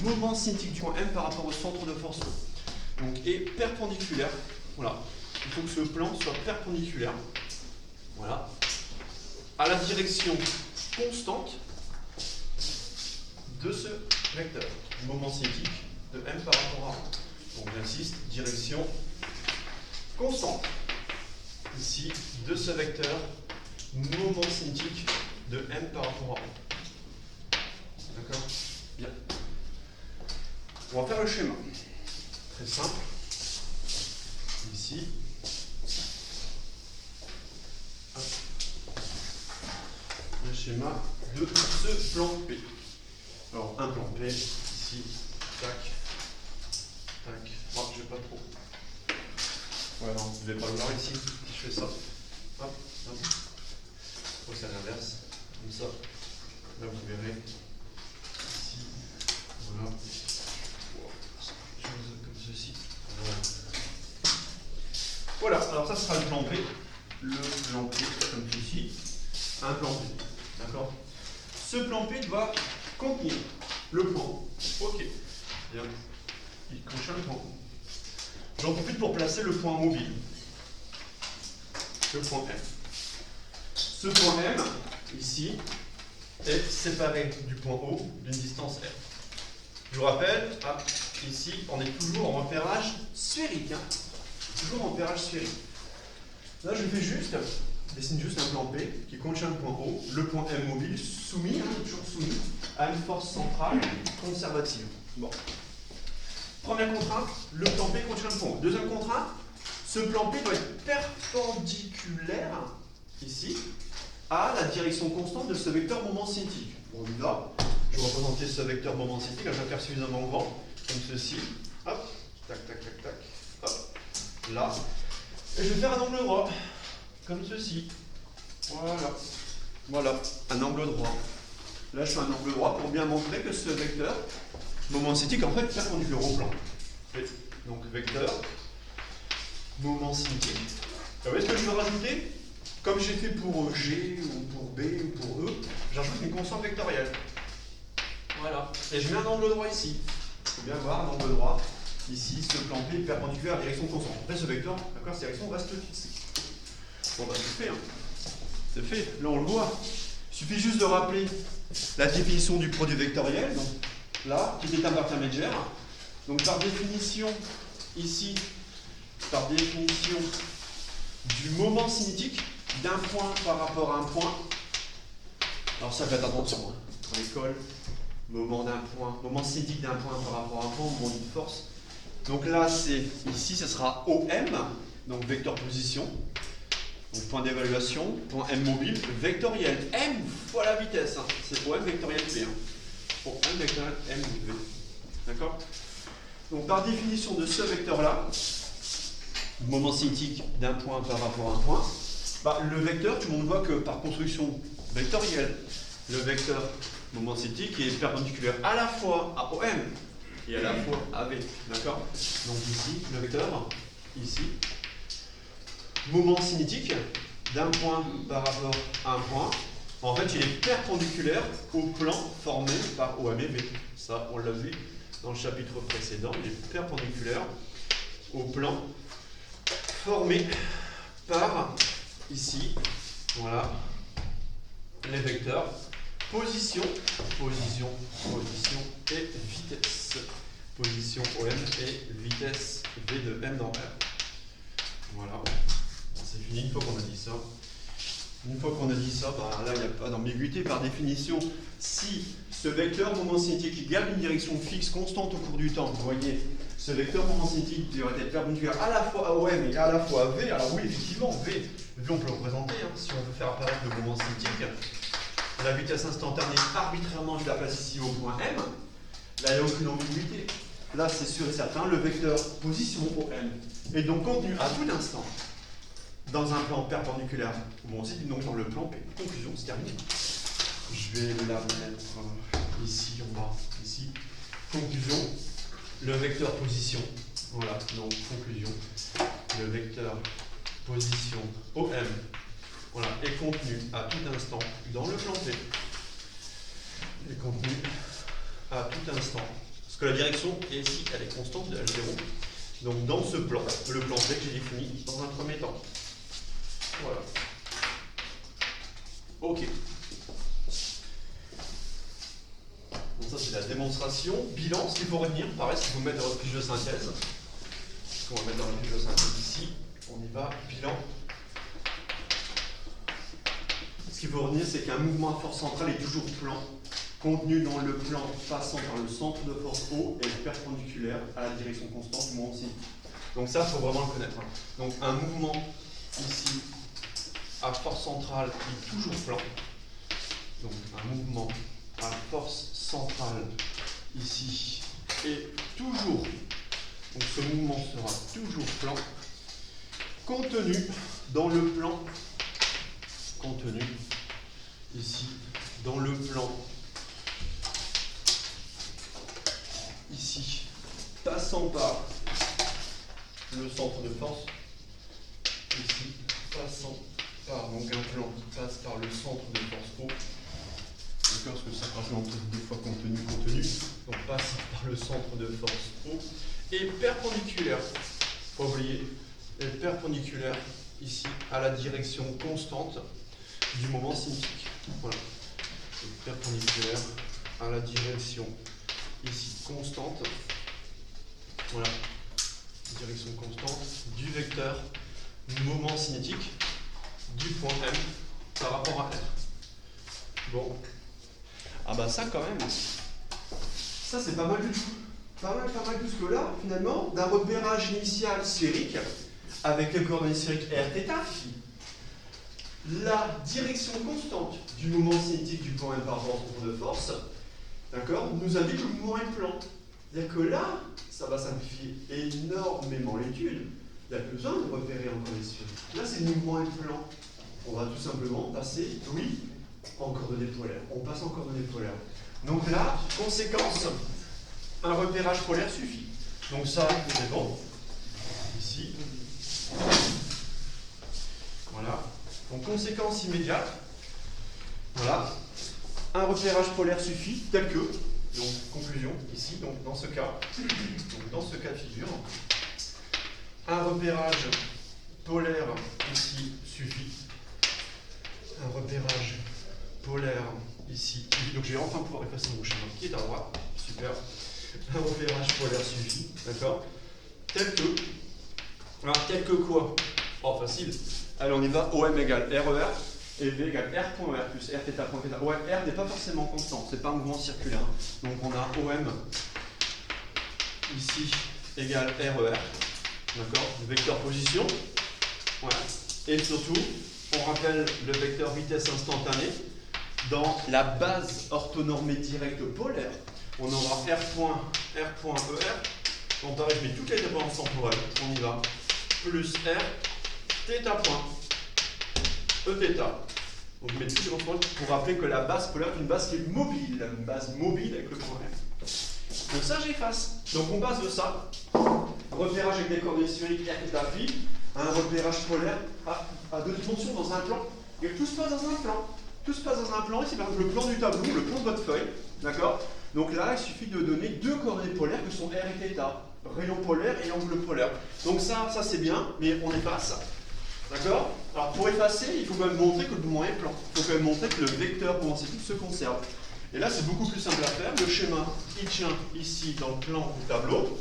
moment cinétique du point M par rapport au centre de force O. Donc, et perpendiculaire, voilà, il faut que ce plan soit perpendiculaire, voilà, à la direction constante de ce vecteur, du moment cinétique de M par rapport à A. Donc j'insiste, direction constante, ici, de ce vecteur, moment cinétique de M par rapport à A. D'accord? Bien. On va faire le schéma. Très simple. Ici. Hop. Le schéma de ce plan P. Alors, un plan P, ici, tac, tac. Oh, je vais pas trop. Ouais, non, vous ne devez pas le voir ici, si je fais ça. Hop, hop. Oh, c'est l'inverse, comme ça. Là, vous verrez. Ici, voilà. Chose comme ceci. Voilà. Voilà, alors ça sera le plan P. Le plan P, comme ceci. Un plan P. D'accord? Ce plan P doit contenir le point. Ok. Bien. Il contient le point. J'en profite pour placer le point mobile. Le point M. Ce point M, ici, est séparé du point O d'une distance R. Je vous rappelle, ici, on est toujours en repérage sphérique. Hein. Toujours en repérage sphérique. Là, je dessine juste un plan P qui contient le point O, le point M mobile, soumis, toujours soumis, à une force centrale conservative. Bon. Première contrainte, le plan P contient le point O. Deuxième contrainte, ce plan P doit être perpendiculaire, ici, à la direction constante de ce vecteur moment cinétique. On y va. Je vais représenter ce vecteur moment cinétique, je vais faire suffisamment grand, comme ceci. Hop, tac, tac, tac, tac. Hop, là. Et je vais faire un angle droit, comme ceci. Voilà. Voilà, un angle droit. Là, je fais un angle droit pour bien montrer que ce vecteur moment cinétique, en fait, est perpendiculaire au plan. Donc, vecteur, moment cinétique. Vous voyez ce que je veux rajouter? Comme j'ai fait pour G, ou pour B, ou pour E, j'ajoute une constante vectorielle. Voilà. Et je mets un angle droit ici. Il faut bien voir un angle droit. Ici, ce plan P est perpendiculaire à la direction constante. Après, ce vecteur, d'accord, cette direction reste fixe. Bon, bah, c'est fait. Hein. C'est fait. Là, on le voit. Il suffit juste de rappeler la définition du produit vectoriel. Donc, là, qui est un intermédiaire. Donc, par définition, ici, par définition du moment cinétique d'un point par rapport à un point. Alors, ça, faites attention. Hein. Dans l'école, moment d'un point, moment cinétique d'un point par rapport à un point, moment d'une force. Donc là, c'est ici, ce sera OM, donc vecteur position. Donc point d'évaluation, point M mobile, vectoriel. M fois la vitesse. Hein. C'est OM vectoriel V. Hein. Pour M vectoriel M V. D'accord? Donc par définition de ce vecteur-là, moment cinétique d'un point par rapport à un point, bah, le vecteur, tout le monde voit que par construction vectorielle, le vecteur moment cinétique est perpendiculaire à la fois à OM et à la fois à V. D'accord? Donc ici, le vecteur, ici, moment cinétique d'un point par rapport à un point, en fait, il est perpendiculaire au plan formé par OM et V. Ça, on l'a vu dans le chapitre précédent, il est perpendiculaire au plan formé par, ici, voilà, les vecteurs position, position, position et vitesse. Position OM et vitesse V de M dans R. Voilà, c'est fini une fois qu'on a dit ça. Une fois qu'on a dit ça, bah là il n'y a pas d'ambiguïté. Par définition, si ce vecteur moment cinétique qui garde une direction fixe constante au cours du temps, vous voyez, ce vecteur moment cinétique devrait être perpendiculaire à la fois à OM et à la fois à V. Alors oui, effectivement, V on peut le représenter, hein, si on veut faire apparaître le moment cinétique. La vitesse instantanée, arbitrairement, je la place ici au point M. Là, il n'y a aucune ambiguïté. Là, c'est sûr et certain, le vecteur position OM est donc contenu à tout instant dans un plan perpendiculaire au moment cinétique, donc dans le plan P. Conclusion, c'est terminé. Je vais la mettre ici, en bas, ici. Conclusion, le vecteur position, voilà, donc conclusion, le vecteur position OM, voilà, est contenu à tout instant dans le plan P. Est contenu à tout instant. Parce que la direction est ici, elle est constante, elle est 0. Donc dans ce plan, le plan P que j'ai défini dans un premier temps. Voilà. Ok. Donc ça c'est la démonstration. Bilan, ce qu'il faut retenir, pareil, ce qu'il faut mettre dans votre fiche de synthèse. Ce qu'on va mettre dans la fiche de synthèse ici. On y va, bilan. Ce qu'il faut retenir, c'est qu'un mouvement à force centrale est toujours plan, contenu dans le plan passant par le centre de force O et perpendiculaire à la direction constante du moment cinétique. Donc ça, il faut vraiment le connaître. Donc un mouvement ici à force centrale est toujours plan. Donc un mouvement à force centrale ici est toujours, donc ce mouvement sera toujours plan, contenu dans le plan, contenu ici dans le plan ici, passant par le centre de force, ici, passant par donc un plan qui passe par le centre de force O, d'accord, parce que ça représente des fois contenu, donc passe par le centre de force O, et perpendiculaire, faut pas oublier, est perpendiculaire ici à la direction constante du moment cinétique. Voilà, est perpendiculaire à la direction ici constante, voilà, direction constante du vecteur moment cinétique du point M par rapport à R. Bon, ah bah ça quand même, ça c'est pas mal du tout. Pas mal plus que là, finalement, d'un repérage initial sphérique avec les coordonnées sphériques R, θ, la direction constante du moment cinétique du point M par rapport au centre de force, d'accord, nous indique que le mouvement est plan. C'est-à-dire que là, ça va simplifier énormément l'étude. Il n'y a plus besoin de repérer encore les sphériques. Là, c'est le mouvement est plan. On va tout simplement passer, oui, en coordonnées polaires. On passe en coordonnées polaires. Donc là, conséquence, un repérage polaire suffit. Donc ça, c'est bon. Ici. Voilà. Donc conséquence immédiate. Voilà. Un repérage polaire suffit, tel que. Donc conclusion, ici, donc dans ce cas. Donc dans ce cas de figure. Un repérage polaire ici suffit. Un repérage polaire ici. Donc je vais enfin pouvoir effacer mon schéma qui est à droite. Super. Un repérage polaire suffit. D'accord. Tel que. Alors tel que quoi? Oh facile. Allez on y va. OM égale RER et V égale R.R plus Rθ.θ. Ouais, R n'est pas forcément constant. C'est pas un mouvement circulaire. Donc on a OM ici égale RER. D'accord. Vecteur position. Voilà. Et surtout, on rappelle le vecteur vitesse instantanée. Dans la base orthonormée directe polaire, on aura R.ER. Donc pareil, je mets toutes les dépendances temporelles. On y va. Plus R, θ point, Eθ. Donc je mets toutes les dépendances pour rappeler que la base polaire est une base qui est mobile. Une base mobile avec le point R. Donc ça, j'efface. Donc on passe de ça, repérage avec des coordonnées sphériques R, θ, phi, à un repérage polaire à deux dimensions dans un plan. Et tout se passe dans un plan. Tout se passe dans un plan, ici par exemple le plan du tableau, le plan de votre feuille, d'accord? Donc là, il suffit de donner deux coordonnées polaires que sont R et θ, rayon polaire et angle polaire. Donc ça c'est bien, mais on efface, d'accord? Alors pour effacer, il faut quand même montrer que le mouvement est plan. Il faut quand même montrer que le vecteur mouvement cyclique se conserve. Et là, c'est beaucoup plus simple à faire. Le schéma, il tient ici dans le plan du tableau.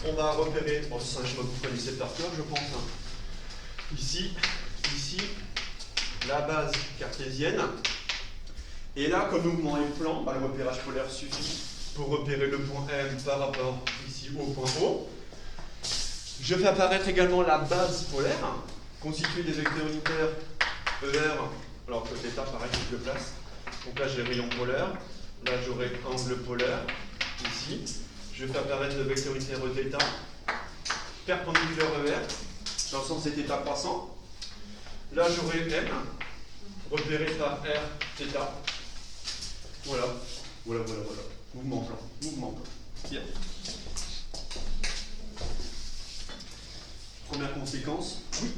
On va repérer, bon, c'est un schéma que vous connaissez par cœur, je pense. Ici, la base cartésienne. Et là, comme le mouvement est plan, le repérage polaire suffit pour repérer le point M par rapport ici au point O. Je fais apparaître également la base polaire, constituée des vecteurs unitaires ER, alors que θ, pareil, je le place. Donc là, j'ai rayon polaire. Là, j'aurai angle polaire, ici. Je fais apparaître le vecteur unitaire Eθ, perpendiculaire ER, dans le sens des θ croissant. Là, j'aurai M, repéré par R, θ. Voilà. Mouvement plan. Bien. Première conséquence. Oui.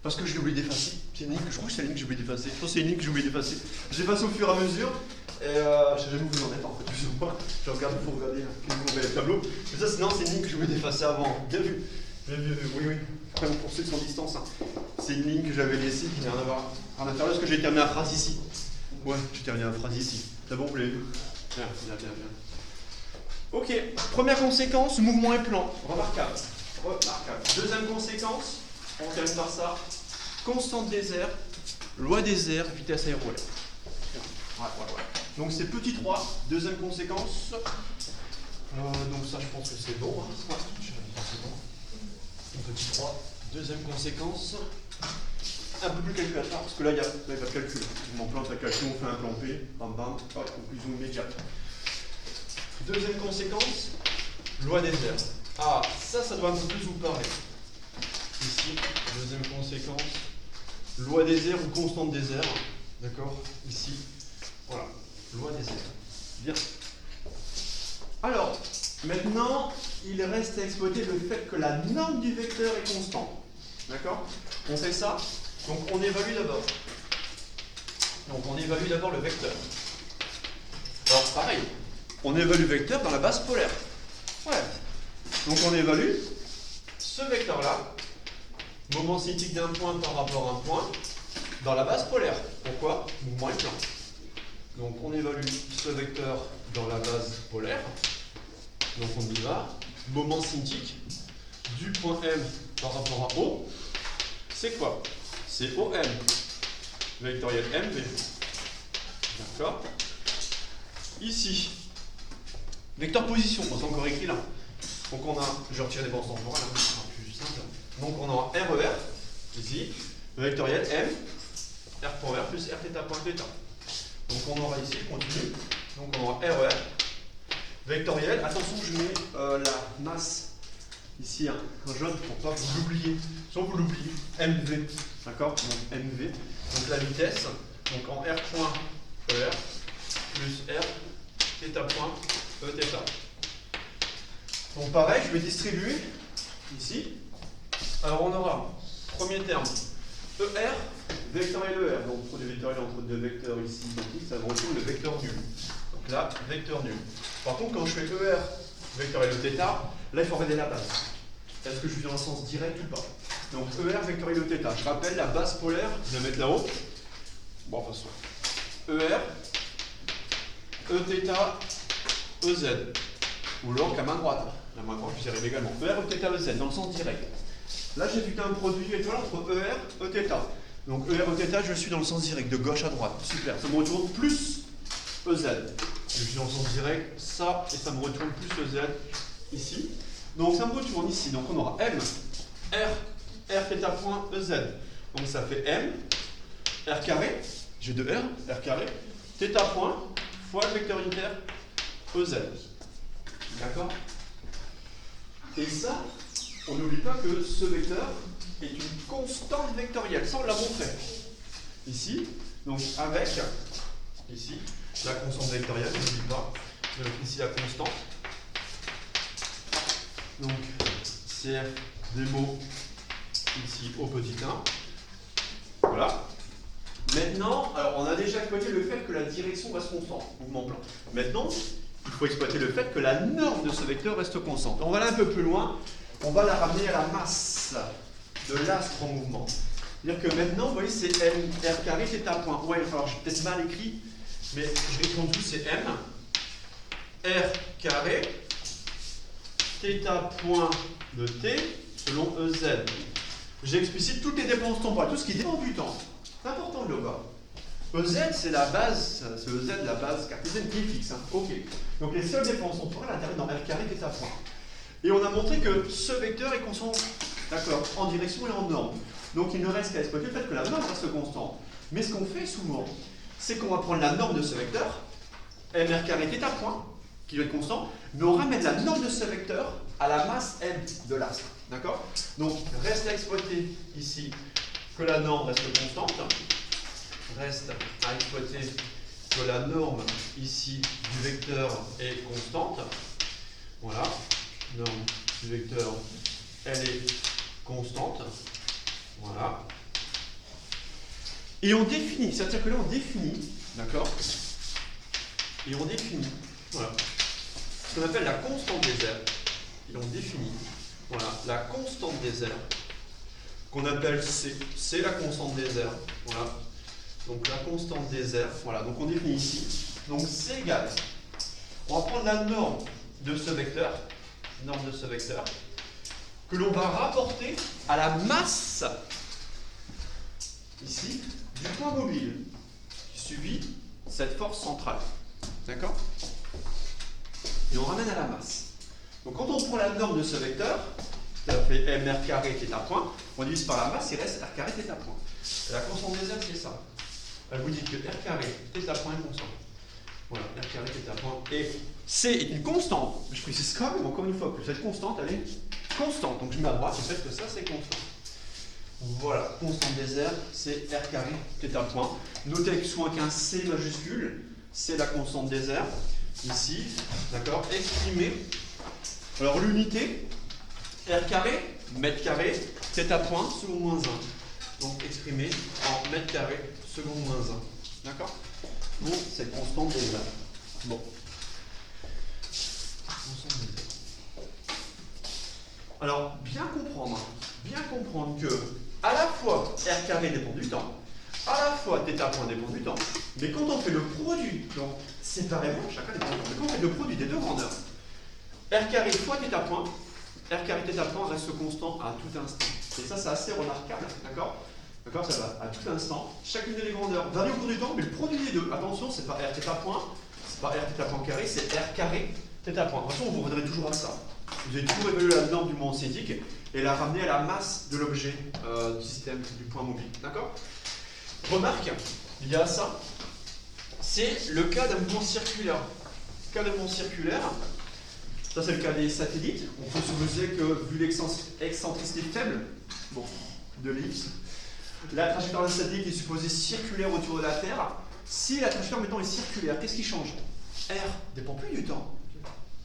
Parce que j'ai oublié d'effacer. C'est une ligne que je crois que c'est la ligne que j'ai oublié d'effacer. Je pense que c'est une ligne que j'ai oublié d'effacer. J'ai passé au fur et à mesure. Et je sais jamais où vous en êtes en fait, plus ou moins. Je regarde pour regarder le tableau. Mais ça, non, c'est une ligne que j'ai oublié d'effacer avant. Bien vu. Oui. Vraiment pour ceux qui sont en distance. Hein. C'est une ligne que j'avais laissée qui n'a rien à voir. Rien à faire là parce que j'ai terminé la phrase ici. Ouais, j'ai terminé la phrase ici. C'est bon, vous l'avez vu? Bien. Ok, première conséquence, mouvement et plan. Remarquable. Deuxième conséquence, on termine par ça. Constante des airs, loi des airs, vitesse aéroaire. Ouais. Donc c'est petit 3, deuxième conséquence. Donc ça, je pense que c'est bon. Hein. C'est bon. Petit 3, deuxième conséquence. Un peu plus calculatoire, parce que là, il n'y a pas de calcul. On plante la calcul, on fait un plan P, bam, hop, conclusion immédiate. Deuxième conséquence, loi des airs. Ah, ça doit un peu plus vous parler. Ici, deuxième conséquence, loi des airs ou constante des airs. D'accord? Ici, voilà, loi des airs. Bien. Alors, maintenant, il reste à exploiter le fait que la norme du vecteur est constante. D'accord? On fait ça. Donc, on évalue d'abord. Le vecteur. Alors, pareil, on évalue le vecteur dans la base polaire. Ouais. Donc, on évalue ce vecteur-là, moment cinétique d'un point par rapport à un point, dans la base polaire. Pourquoi? Mouvement est plan. Donc, on évalue ce vecteur dans la base polaire. Donc, on y va. Moment cinétique du point M par rapport à O. C'est quoi? C'est OM. Vectoriel MV. D'accord? Ici, vecteur position, c'est encore écrit là. Donc on a, je retire les bandes temporales, hein, c'est plus simple. Donc on a RER, ici, vectoriel M, R.R plus Rθ.θ. Donc on aura ici, continue. Donc on aura RER, vectoriel, attention, je mets la masse ici, hein, un jaune pour pas que vous l'oubliez. Sinon vous l'oubliez, MV, d'accord? Donc MV, donc la vitesse, donc en R.ER plus R, θ.Eθ. Donc pareil, je vais distribuer ici. Alors on aura, premier terme, ER, vectoriel ER. Donc pour des vectoriels entre deux vecteurs ici, ça me retrouve le vecteur nul. Donc là, vecteur nul. Par contre, quand je fais ER, vectoriel Eθ, là il faut regarder la base. Est-ce que je suis dans le sens direct ou pas? Donc ER, vectoriel Eθ. Je rappelle la base polaire, je vais la mettre là-haut. Bon, enfin, ER, Eθ, EZ. Ou alors la main droite. La main droite, je dirais également. ER, Eθ, EZ, dans le sens direct. Là, j'ai vu un produit étoile entre ER, Eθ. Donc ER, Eθ, je suis dans le sens direct, de gauche à droite. Super. Ça me retourne plus EZ. Je suis dans le sens direct, ça, et ça me retourne plus EZ ici. Donc ça me retourne ici. Donc on aura M, R, R θ point EZ. Donc ça fait M, R carré, j'ai 2 R, R carré, θ point fois le vecteur unitaire EZ. D'accord? Et ça, on n'oublie pas que ce vecteur est une constante vectorielle. Ça, on l'a montré. Ici, donc avec, ici, la constante vectorielle, n'oublie pas. Donc ici, la constante. Donc, CF des mots ici au petit 1. Voilà. Maintenant, alors on a déjà exploité le fait que la direction reste constante, mouvement plein. Maintenant, il faut exploiter le fait que la norme de ce vecteur reste constante. On va aller un peu plus loin, on va la ramener à la masse de l'astre en mouvement. C'est-à-dire que maintenant, vous voyez, c'est M, R carré, θ point. Ouais, alors j'ai peut-être mal écrit, mais je réponds tout, c'est M, R carré, θ point de T selon EZ. J'explicite toutes les dépendances temporelles, tout ce qui dépend du temps. C'est important de le voir. EZ, c'est la base, c'est EZ, la base cartésienne qui est fixe. Hein. Ok. Donc les seules dépendances temporelles interviennent dans R carré, θ point. Et on a montré que ce vecteur est constant, d'accord, en direction et en norme. Donc il ne reste qu'à exploiter le fait que la norme reste constante. Mais ce qu'on fait souvent, c'est qu'on va prendre la norme de ce vecteur, mr carré θ point, qui doit être constant, mais on ramène la norme de ce vecteur à la masse m de l'astre. D'accord? Donc reste à exploiter ici que la norme reste constante. Reste à exploiter que la norme ici du vecteur est constante. Voilà. Norme du vecteur, elle est constante. Voilà. Et on définit, c'est-à-dire que là on définit, d'accord? Et on définit, voilà, ce qu'on appelle la constante des airs. Et on définit, voilà, la constante des airs, qu'on appelle C. C'est la constante des airs, voilà. Donc la constante des airs, voilà, donc on définit ici. Donc c'est égal. On va prendre la norme de ce vecteur, que l'on va rapporter à la masse, ici, du point mobile, qui subit cette force centrale. D'accord? Et on ramène à la masse. Donc quand on prend la norme de ce vecteur, ça fait mr carré θ point, on divise par la masse, il reste r carré θ point. Et la constante des airs, c'est ça. Elle vous dit que r carré θ point est constant. Voilà, r carré θ point. Et c est une constante. Je précise quand même, encore une fois, que cette constante, elle est constante. Donc je mets à droite, et fait que ça, c'est constant. Voilà, constante des airs, c'est r carré θ point. Notez avec soin qu'un c majuscule, c'est la constante des airs. Ici, d'accord, exprimé. Alors l'unité, r carré, mètre carré, θ point, seconde moins 1. Donc exprimé en mètre carré, seconde moins 1. D'accord? Bon, c'est constante des airs. Bon. Constante des airs. Alors, bien comprendre que à la fois r carré dépend du temps, à la fois θ point dépend du temps, mais quand on fait le produit, donc séparément, chacun dépend du temps, mais quand on fait le produit des deux grandeurs, r carré fois θ point, r carré θ point reste constant à tout instant. Et ça, c'est assez remarquable, d'accord? D'accord, ça va à tout instant. Chacune des grandeurs varie au cours du temps, mais le produit des deux, attention, c'est pas r θ point, c'est pas r θ point carré, c'est r carré θ point. De toute façon, vous reviendrez toujours à ça. Vous allez toujours évaluer la norme du moment cinétique et la ramener à la masse de l'objet du système, du point mobile. D'accord? Remarque, il y a ça. C'est le cas d'un mouvement circulaire. Le cas d'un mouvement circulaire, ça c'est le cas des satellites. On peut supposer que, vu l'excentricité faible de l'ellipse, la trajectoire d'un satellite est supposée circulaire autour de la Terre. Si la trajectoire maintenant est circulaire, qu'est-ce qui change? R dépend plus du temps.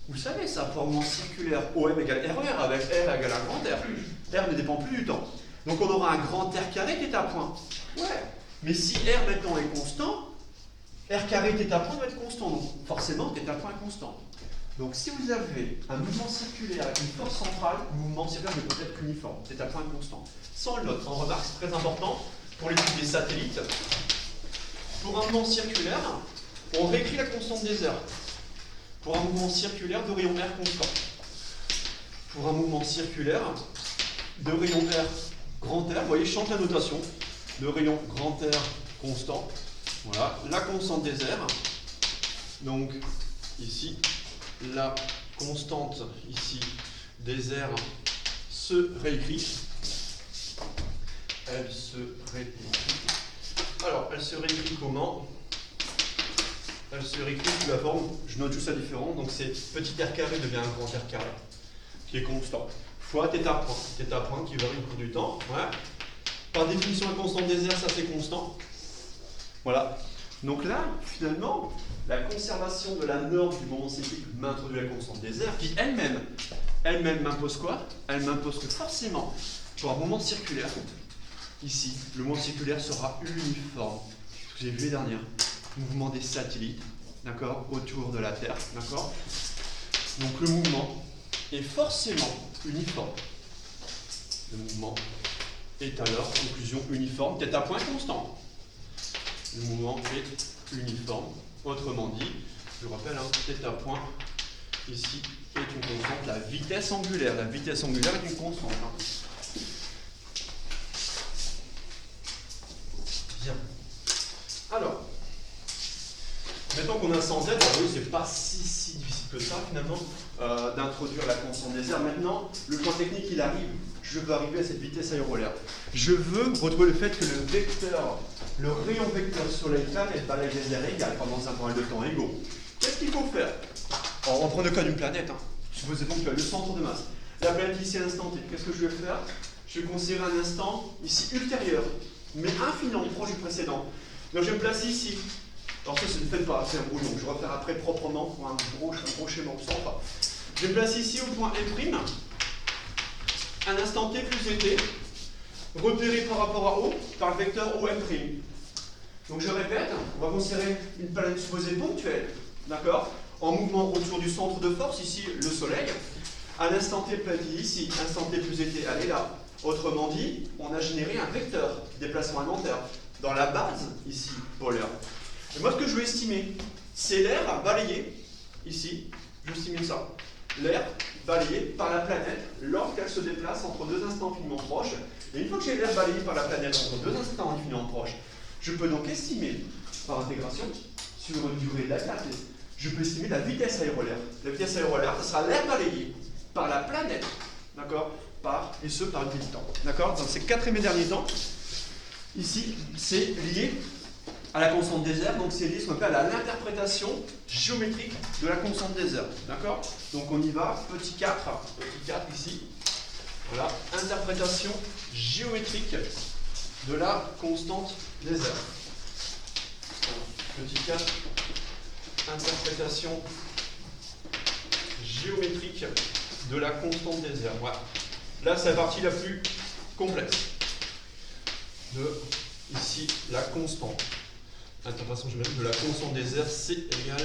Vous le savez ça, pour un mouvement circulaire, OM égale RR, avec R égale un grand R. R ne dépend plus du temps. Donc on aura un grand R carré θ point. Ouais. Mais si R maintenant est constant, R carré θ point doit être constant. Donc forcément, θ point est constant. Donc si vous avez un mouvement circulaire avec une force centrale, le mouvement circulaire ne peut être qu'uniforme. θ point est constant. Ça on le note. En remarque, c'est très important pour l'étude des satellites. Pour un mouvement circulaire, on réécrit la constante des airs. Pour un mouvement circulaire de rayon R constant. Pour un mouvement circulaire de rayon R grand R, vous voyez, je change la notation. De rayon grand R constant. Voilà, la constante des airs. Donc, ici, la constante ici des R se réécrit. Elle se réécrit. Alors, elle se réécrit comment? Elle se réécrit sous la forme, je note juste la différence, donc c'est petit r carré devient un grand R carré, qui est constant, fois θ point qui varie au cours du temps. Ouais. Par définition, la constante des R, ça c'est constant. Voilà. Donc là, finalement, la conservation de la norme du moment cyclique m'introduit la constante des R, qui elle-même m'impose quoi? Elle m'impose que forcément, pour un moment circulaire, ici, le moment circulaire sera uniforme. Ce que j'ai vu les dernières. Mouvement des satellites, d'accord, autour de la Terre, d'accord. Donc le mouvement est forcément uniforme. Le mouvement est alors, conclusion, uniforme, θ point constant. Le mouvement est uniforme. Autrement dit, je rappelle, θ point ici est une constante, la vitesse angulaire. La vitesse angulaire est une constante. Bien. Alors, maintenant qu'on a ça en tête, oui, c'est pas si difficile que ça finalement d'introduire la constante des R. Maintenant, le point technique il arrive. Je veux arriver à cette vitesse aérolaire. Je veux retrouver le fait que le vecteur, le rayon vecteur soleil-planète balaye des airs égales pendant un intervalle de temps égaux. Qu'est-ce qu'il faut faire? Alors, on prend le cas d'une planète. Supposons que tu as le centre de masse. La planète ici à l'instant T. Qu'est-ce que je vais faire? Je vais considérer un instant ici ultérieur, mais infiniment proche du précédent. Donc je vais me placer ici. Alors ça, ne faites pas, c'est un brouillon. Je vais refaire après proprement pour un gros schéma au centre. Je vais me placer ici au point M', un instant t plus t, repéré par rapport à O par le vecteur OM'. Donc je répète, on va considérer une planète supposée ponctuelle, d'accord, en mouvement autour du centre de force, ici le Soleil. À l'instant t ici, instant t plus t, elle est là. Autrement dit, on a généré un vecteur, déplacement alimentaire, dans la base, ici, polaire. Et moi, ce que je veux estimer, c'est l'air balayé, ici, je veux estimer ça, l'air balayé par la planète lorsqu'elle se déplace entre deux instants infiniment proches. Et une fois que j'ai l'air balayé par la planète entre deux instants infiniment proches, je peux donc estimer, par intégration, sur une durée dilatée, je peux estimer la vitesse aérolaire. La vitesse aérolaire, ce sera l'air balayé par la planète, d'accord, et ce, par une petite temps. D'accord. Dans ces quatrième et dernier temps, ici, c'est lié à la constante des R, donc c'est lié ce qu'on appelle à l'interprétation géométrique de la constante des R. D'accord. Donc on y va, petit 4 ici. Voilà, interprétation géométrique de la constante des R. Petit 4, interprétation géométrique de la constante des R. Voilà. Là, c'est la partie la plus complexe de, ici, la constante. Interprétation géométrique de la constante des R, c'est égal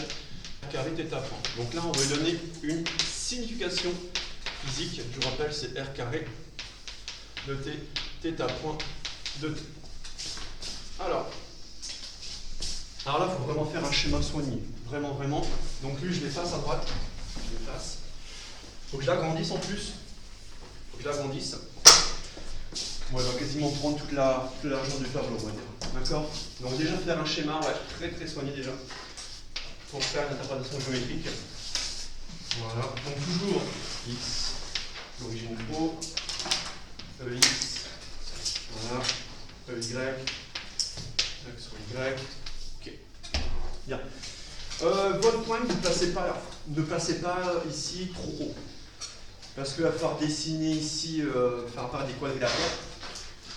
à carré θ point. Donc là, on va lui donner une signification physique. Je vous rappelle, c'est R carré de T, θ point de T. Alors là, il faut vraiment faire un schéma soigné. Vraiment. Donc lui, je l'efface à droite. Je l'efface. Il faut que je l'agrandisse en plus. Bon, il va quasiment prendre toute la largeur du tableau, on va dire. D'accord. Donc déjà faire un schéma, ouais, très soigné déjà. Pour faire l'interprétation géométrique. Voilà. Donc toujours X, l'origine O, EX, voilà, EY, axe Y. Ok. Bien. Votre point, ne placez pas ici trop haut. Parce qu'il va falloir dessiner ici, faire apparaître des quadrilatères,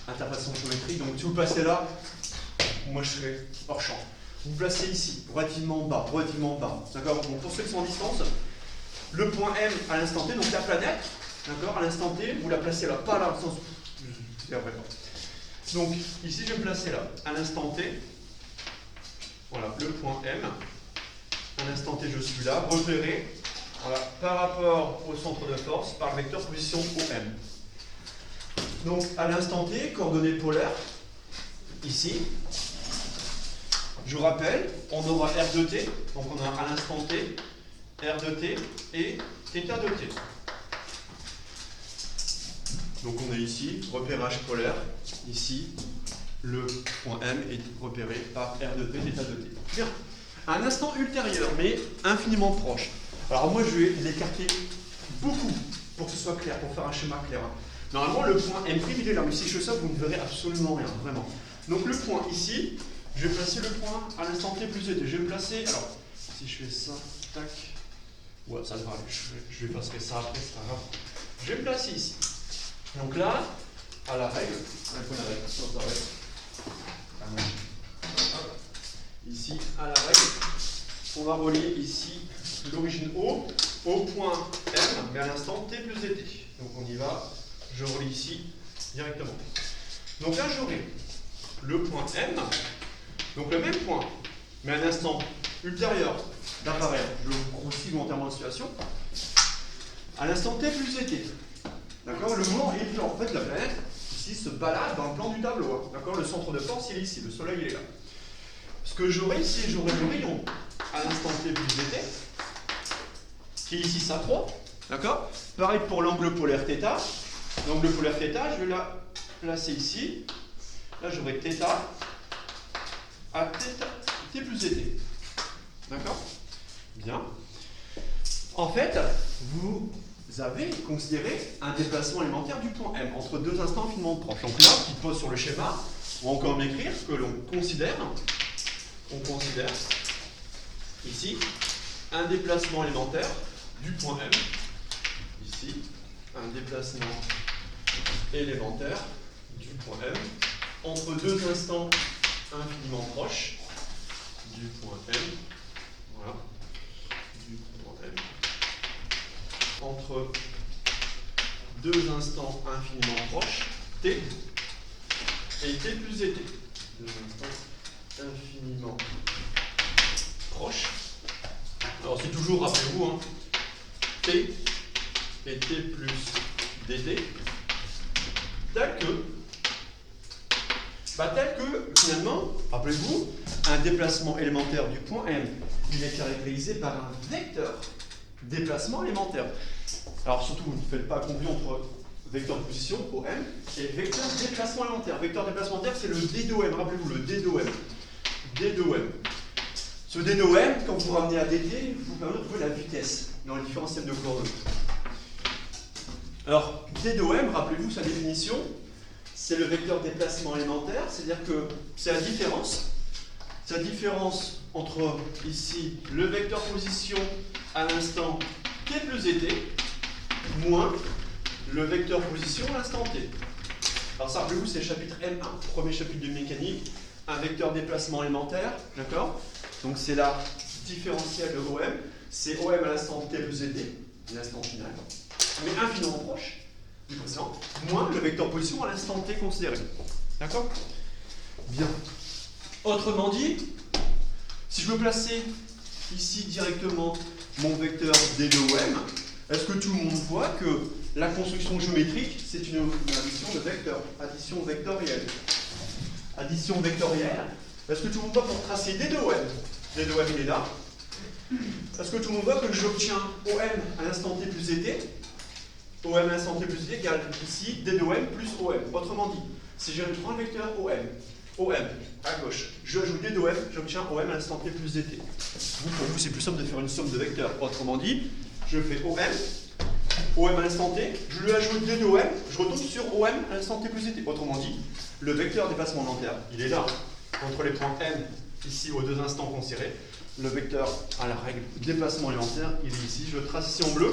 interprétation géométrique. Donc si vous placez là, moi je serai hors champ. Vous placez ici, relativement bas. D'accord. Donc pour ceux qui sont en distance, le point M à l'instant T, donc la planète, d'accord, à l'instant T, vous la placez là, pas là, au sens. Donc ici je vais me placer là, à l'instant T. Voilà, le point M. À l'instant T, je suis là, repéré. Voilà, par rapport au centre de force, par le vecteur position OM. Donc, à l'instant T, coordonnées polaires, ici, je vous rappelle, on aura R de T, donc on a à l'instant T, R de T et θ de T. Donc on a ici, repérage polaire, ici, le point M est repéré par R de T, θ de T. Bien, à un instant ultérieur, mais infiniment proche. Alors moi je vais l'écarter beaucoup pour pour que ce soit clair, pour faire un schéma clair. Normalement, le point M', il est là, mais si je fais ça, vous ne verrez absolument rien, vraiment. Donc le point ici, je vais placer le point à l'instant T plus ET. Je vais le placer, alors, si je fais ça, tac, ouais, ça devrait aller, je vais passer ça après, c'est pas grave. Je vais le placer ici. Donc là, à la règle, ici, à la règle, on va relier ici l'origine O au point M, mais à l'instant T plus ET. Donc on y va, je relie ici directement. Donc là, j'aurai le point M, donc le même point, mais à un instant ultérieur d'appareil, je grossis volontairement la situation, à l'instant T plus ET. D'accord? Le mouvement est plan. En fait, la planète, ici, se balade dans le plan du tableau. D'accord? Le centre de force, il est ici. Le soleil, il est là. Ce que j'aurai ici, j'aurai le rayon à l'instant T plus ET, qui est ici ça 3. D'accord? Pareil pour l'angle polaire θ. L'angle polaire θ, je vais la placer ici. Là, j'aurai θ à T plus ET. D'accord? Bien. En fait, vous avez considéré un déplacement élémentaire du point M entre deux instants infiniment proches. Donc là, qui pose sur le schéma, on va encore m'écrire que l'on considère ici un déplacement élémentaire du point M. Ici, un déplacement élémentaire du point M entre deux instants infiniment proches du point M. Voilà. Du point M. Entre deux instants infiniment proches, T et T plus ET. Deux instants infiniment proches. Alors c'est toujours, rappelez-vous, hein, T et T plus dt, tel que, finalement, rappelez-vous, un déplacement élémentaire du point M, il est caractérisé par un vecteur déplacement élémentaire. Alors surtout, vous ne faites pas confondre entre vecteur de position, OM, et vecteur déplacement élémentaire. Vecteur déplacement élémentaire, c'est le D d'OM, rappelez-vous, le D d'OM. D d'OM. Ce D d'OM, quand vous ramenez à dt, vous permet de trouver la vitesse dans les différents systèmes de coordonnées. Alors, D d'OM, rappelez-vous sa définition, c'est le vecteur déplacement élémentaire, c'est-à-dire que c'est la différence. C'est la différence entre, ici, le vecteur position à l'instant T plus ET, moins le vecteur position à l'instant T. Alors ça, rappelez-vous, c'est le chapitre M1, premier chapitre de mécanique, un vecteur déplacement élémentaire, d'accord? Donc c'est la différentielle de OM, c'est OM à l'instant T plus ET, l'instant final, mais infiniment proche du précédent, moins le vecteur position à l'instant T considéré. D'accord? Bien. Autrement dit, si je veux placer ici directement mon vecteur D de OM, est-ce que tout le monde voit que la construction géométrique, c'est une addition de vecteurs, addition vectorielle. Addition vectorielle. Est-ce que tout le monde voit pour tracer D de OM? D de OM, il est là. Est-ce que tout le monde voit que j'obtiens OM à l'instant T plus ET? OM à l'instant T plus ET égale ici D de OM plus OM. Autrement dit, si je prends le vecteur OM à gauche, je ajoute D de OM, j'obtiens OM à l'instant T plus ET. Pour vous, c'est plus simple de faire une somme de vecteurs. Autrement dit, je fais OM à l'instant T, je lui ajoute D de OM, je retombe sur OM à l'instant T plus ET. Autrement dit, le vecteur déplacement élémentaire, il est là, entre les points M, ici aux deux instants considérés. Le vecteur à la règle déplacement élémentaire, il est ici. Je le trace ici en bleu.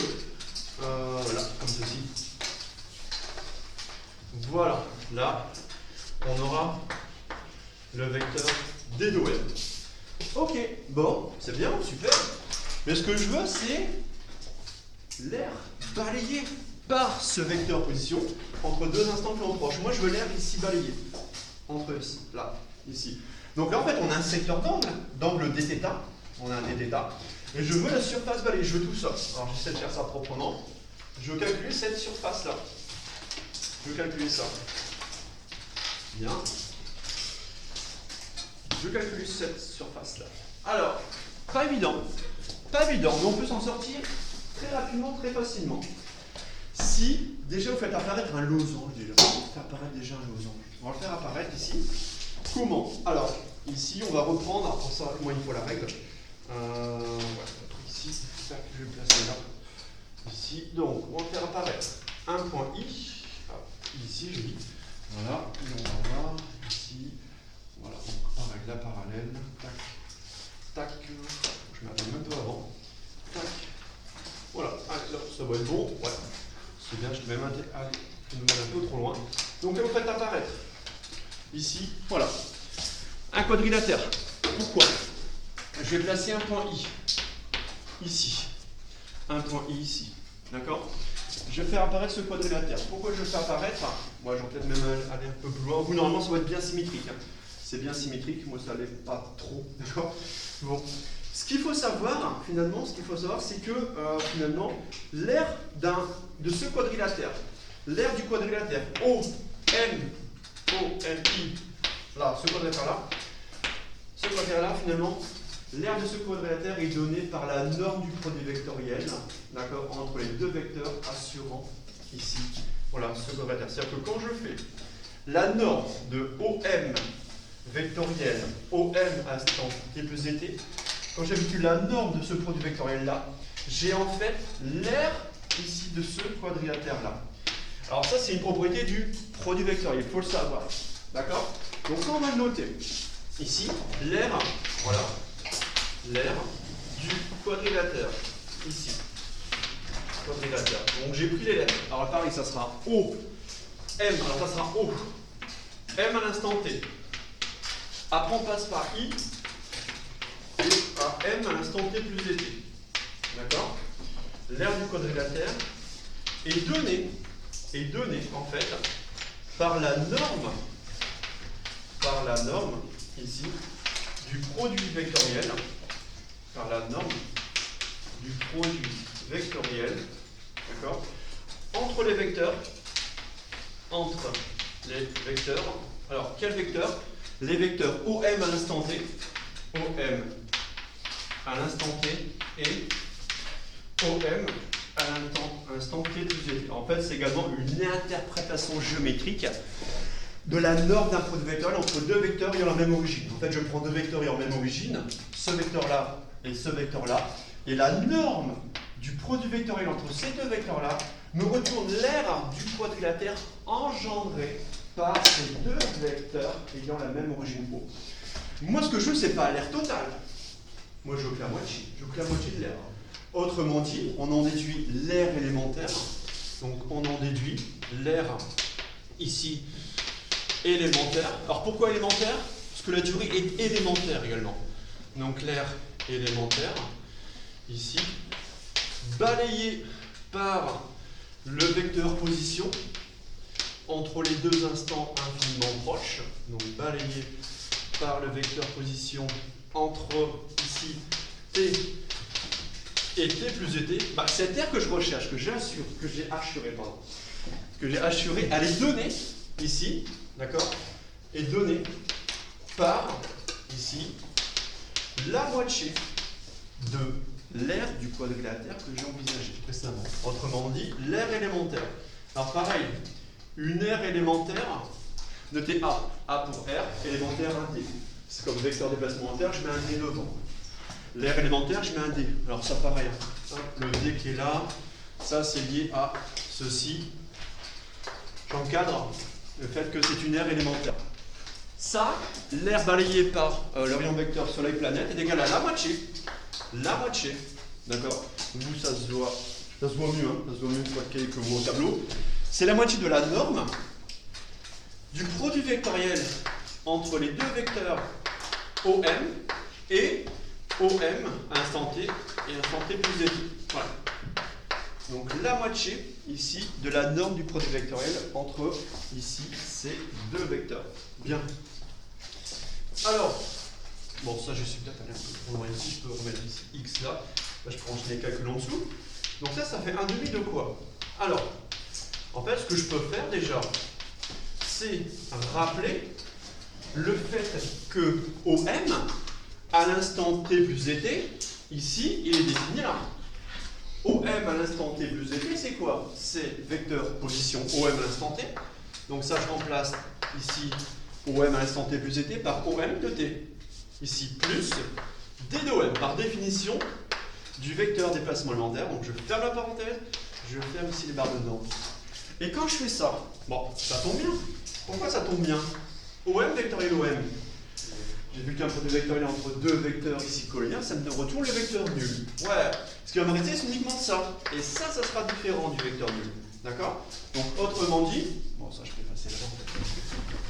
Voilà, comme ceci. Voilà, là, on aura le vecteur D de OM. Ok, bon, c'est bien, super. Mais ce que je veux, c'est l'air balayé par ce vecteur position entre deux instants plus proches. Moi, je veux l'air ici balayé. Entre ici, là, ici. Donc là, en fait, on a un secteur d'angle dθ. On a un dθ. Et je veux la surface balayée. Je veux tout ça. Alors, j'essaie de faire ça proprement. Je veux calculer cette surface-là. Je veux calculer ça. Bien. Je calcule cette surface-là. Alors, pas évident, mais on peut s'en sortir très rapidement, très facilement. Si, déjà, vous faites apparaître un losange, déjà. Vous faites apparaître déjà un losange. On va le faire apparaître ici. Comment? Alors, ici, on va reprendre, pour savoir comment il faut la règle. Ici, je vais le placer là. ici. Donc, on va faire apparaître un point I. Ah, ici, je dis. Voilà. Et on va voir ici. Voilà. Donc, pareil, la parallèle. Tac. Tac. Je m'attends un peu avant. Tac. Voilà. Allez, là, ça va être bon. Ouais. C'est bien, je te mets un peu trop loin. Donc, là, vous faites apparaître. Ici, voilà. Un quadrilatère. Pourquoi? Je vais placer un point I. Ici. Un point I ici. D'accord? Je vais faire apparaître ce quadrilatère. Pourquoi je le fais apparaître? Moi, je vais peut-être même aller un peu plus loin. Vous, normalement, ça va être bien symétrique. C'est bien symétrique. Moi, ça ne l'est pas trop. D'accord? Bon. Ce qu'il faut savoir, finalement, c'est que, finalement, l'aire de ce quadrilatère, l'aire du quadrilatère OM, OMI, là, ce quadrilatère-là, finalement, l'aire de ce quadrilatère est donnée par la norme du produit vectoriel, d'accord, entre les deux vecteurs assurant ici, voilà, ce quadrilatère. C'est-à-dire que quand je fais la norme de OM vectoriel, OM instant t plus dt, quand j'habitue la norme de ce produit vectoriel-là, j'ai en fait l'aire ici de ce quadrilatère-là. Alors ça, c'est une propriété du produit vectoriel, il faut le savoir. D'accord? Donc on va le noter. Ici, l'aire, voilà, l'aire du quadrilatère. Ici, quadrilatère. Donc j'ai pris les lettres. Alors pareil, ça sera O, M, alors ça sera O, M à l'instant T. Après on passe par I, et à M à l'instant T plus dt. D'accord? L'aire du quadrilatère est donnée en fait par la norme ici du produit vectoriel, d'accord, entre les vecteurs, alors quel vecteur? Les vecteurs OM à l'instant T, OM à l'instant T et OM à l'instant T plus dt. En fait, c'est également une interprétation géométrique de la norme d'un produit vectoriel entre deux vecteurs ayant la même origine. En fait, je prends deux vecteurs ayant la même origine, ce vecteur-là et ce vecteur-là, et la norme du produit vectoriel entre ces deux vecteurs-là me retourne l'aire du quadrilatère engendré par ces deux vecteurs ayant la même origine O. Moi, ce que je veux, c'est pas l'aire totale. Moi, je veux que la moitié. Je veux que la moitié de l'aire. Autrement dit, on en déduit l'aire élémentaire. Donc, on en déduit l'aire ici élémentaire. Alors, pourquoi élémentaire? Parce que la durée est élémentaire également. Donc, l'aire élémentaire, ici, balayée par le vecteur position entre les deux instants infiniment proches. Donc, balayée par le vecteur position entre ici t et t plus dt, cette aire que je recherche, que j'ai assuré, elle est donnée ici, d'accord, est donnée par ici la moitié de l'aire du quadrilatère que j'ai envisagé précédemment. Autrement dit, l'aire élémentaire. Alors pareil, une aire élémentaire, notez A, A pour R, élémentaire 1D. C'est comme vecteur déplacement en terre, je mets un D devant. L'aire élémentaire, je mets un D. Alors ça pareil, le D qui est là, ça c'est lié à ceci. J'encadre le fait que c'est une aire élémentaire. Ça, l'aire balayée par l'orient vecteur soleil-planète est égal à la moitié. La moitié. D'accord? Vous, ça se voit mieux, ça se voit mieux une fois que vous au tableau. C'est la moitié de la norme du produit vectoriel entre les deux vecteurs OM et OM à instant t et instant t plus dt. Voilà. Donc la moitié ici de la norme du produit vectoriel entre ici ces deux vecteurs. Bien. Alors, bon ça je suis peut-être allé un peu trop loin ici, je peux remettre ici x là. Là je peux enchaîner les calculs en dessous. Donc ça fait un demi de quoi? Alors, en fait ce que je peux faire déjà, c'est rappeler le fait que OM à l'instant t plus dt, ici, il est défini là. OM à l'instant t plus dt, c'est quoi? C'est vecteur position OM à l'instant t. Donc ça, je remplace ici OM à l'instant t plus dt par OM de t. Ici, plus d de OM. Par définition, du vecteur déplacement élémentaire. Donc je ferme la parenthèse, je ferme ici les barres de norme. Et quand je fais ça, bon, ça tombe bien. Pourquoi ça tombe bien? OM vectoriel OM. J'ai vu qu'un produit vectoriel entre deux vecteurs ici colliens, ça me retourne le vecteur nul. Ouais, ce qui va m'arrêter, c'est uniquement ça. Et ça sera différent du vecteur nul. D'accord? Donc, autrement dit, bon, ça je peux passer là.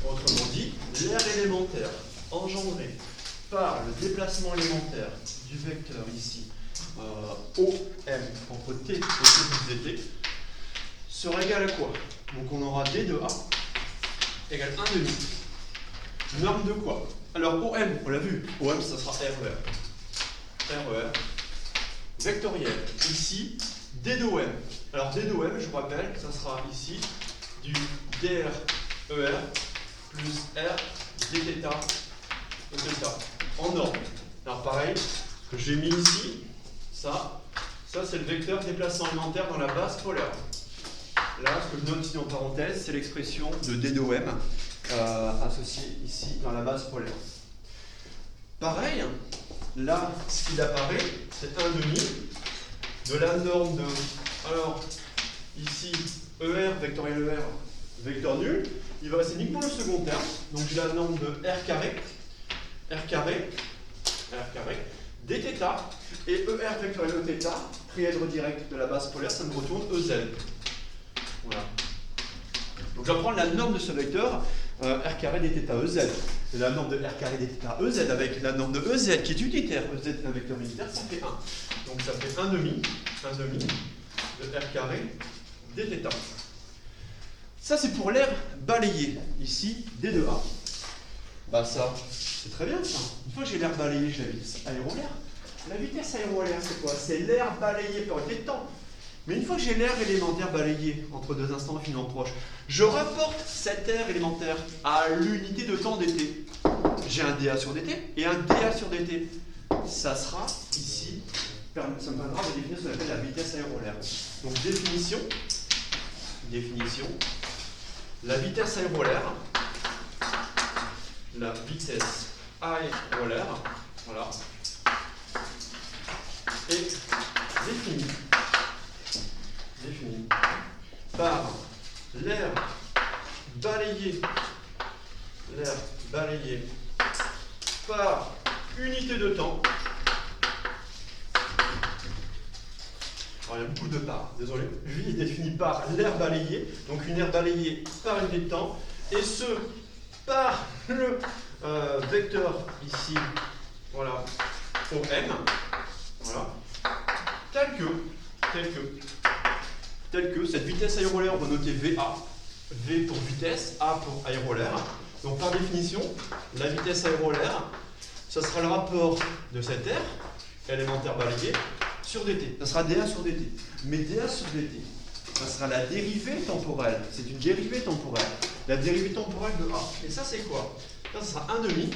Autrement dit, l'aire élémentaire engendrée par le déplacement élémentaire du vecteur ici, OM, entre T et T plus dt, sera égal à quoi? Donc, on aura D de A égale 1 demi. Norme de quoi? Alors, OM, on l'a vu, OM, ça sera RER. RER, vectoriel. Ici, D de OM. Alors, D de OM, je vous rappelle, ça sera ici du DRER plus R dθ de θ en norme. Alors, pareil, ce que j'ai mis ici, ça c'est le vecteur déplacement élémentaire dans la base polaire. Là, ce que je note ici en parenthèse, c'est l'expression de D de OM associée ici dans la base polaire. Pareil, là, ce qu'il apparaît, c'est 1 demi de la norme de. Alors, ici, ER, vectoriel ER, vecteur nul, il va rester uniquement le second terme. Donc, j'ai la norme de R carré, dθ, et ER vectoriel Eθ, trièdre direct de la base polaire, ça me retourne EZ. Voilà. Donc, je vais prendre la norme de ce vecteur, R carré dθ EZ. C'est la norme de R carré dθ EZ avec la norme de EZ qui est unitaire. EZ est un vecteur unitaire, ça fait 1. Donc, ça fait 1 demi de R carré dθ. Ça, c'est pour l'aire balayée. Ici, D de A. Bah ça, c'est très bien ça. Une fois que j'ai l'air balayé, j'ai la vitesse aérolaire. La vitesse aérolaire, c'est quoi? C'est l'air balayé par des temps. Mais une fois que j'ai l'air élémentaire balayé entre deux instants infiniment proches, je rapporte cet air élémentaire à l'unité de temps dt. J'ai un dA sur dt et un dA sur dt. Ça sera ici, ça me permettra de définir ce qu'on appelle la vitesse aérolaire. Donc définition, la vitesse aérolaire, voilà, est définie par l'air balayé par unité de temps. Alors, il y a beaucoup de parts, désolé. Lui est défini par l'air balayé, donc une aire balayée par unité de temps, et ce par le vecteur ici, voilà, OM, voilà, tel que cette vitesse aérolaire, on va noter VA, V pour vitesse, A pour aérolaire. Donc par définition, la vitesse aérolaire, ça sera le rapport de cette aire élémentaire balayée sur dt. Ça sera dA sur dt. Mais dA sur dt, ça sera la dérivée temporelle. C'est une dérivée temporelle. La dérivée temporelle de A. Et ça, c'est quoi? Ça sera 1 demi.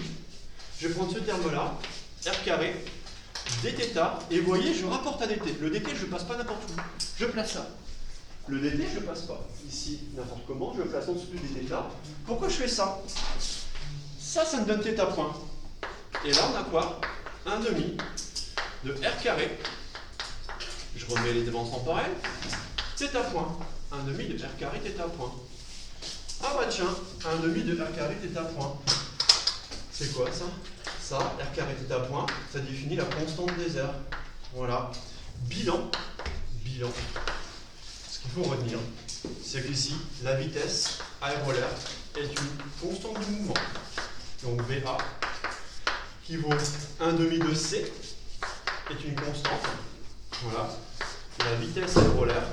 Je vais prendre ce terme-là, R carré, dθ. Et vous voyez, je rapporte à dt. Le dt, je ne passe pas n'importe où. Je place ça. Le dt, je ne passe pas. Ici, n'importe comment, je le place en dessous du dθ. Pourquoi je fais ça? Ça me donne θ point. Et là, on a quoi? 1 demi de R carré. Je remets les dépenses temporelles. θ point. 1 demi de R carré θ point. Ah bah tiens, 1 demi de R carré θ point. C'est quoi ça? Ça, R carré θ point, ça définit la constante des aires. Voilà. Bilan. Ce qu'il faut retenir, c'est qu'ici, la vitesse aérolaire est une constante du mouvement. Donc VA, qui vaut 1 demi de C, est une constante. Voilà. La vitesse aérolaire,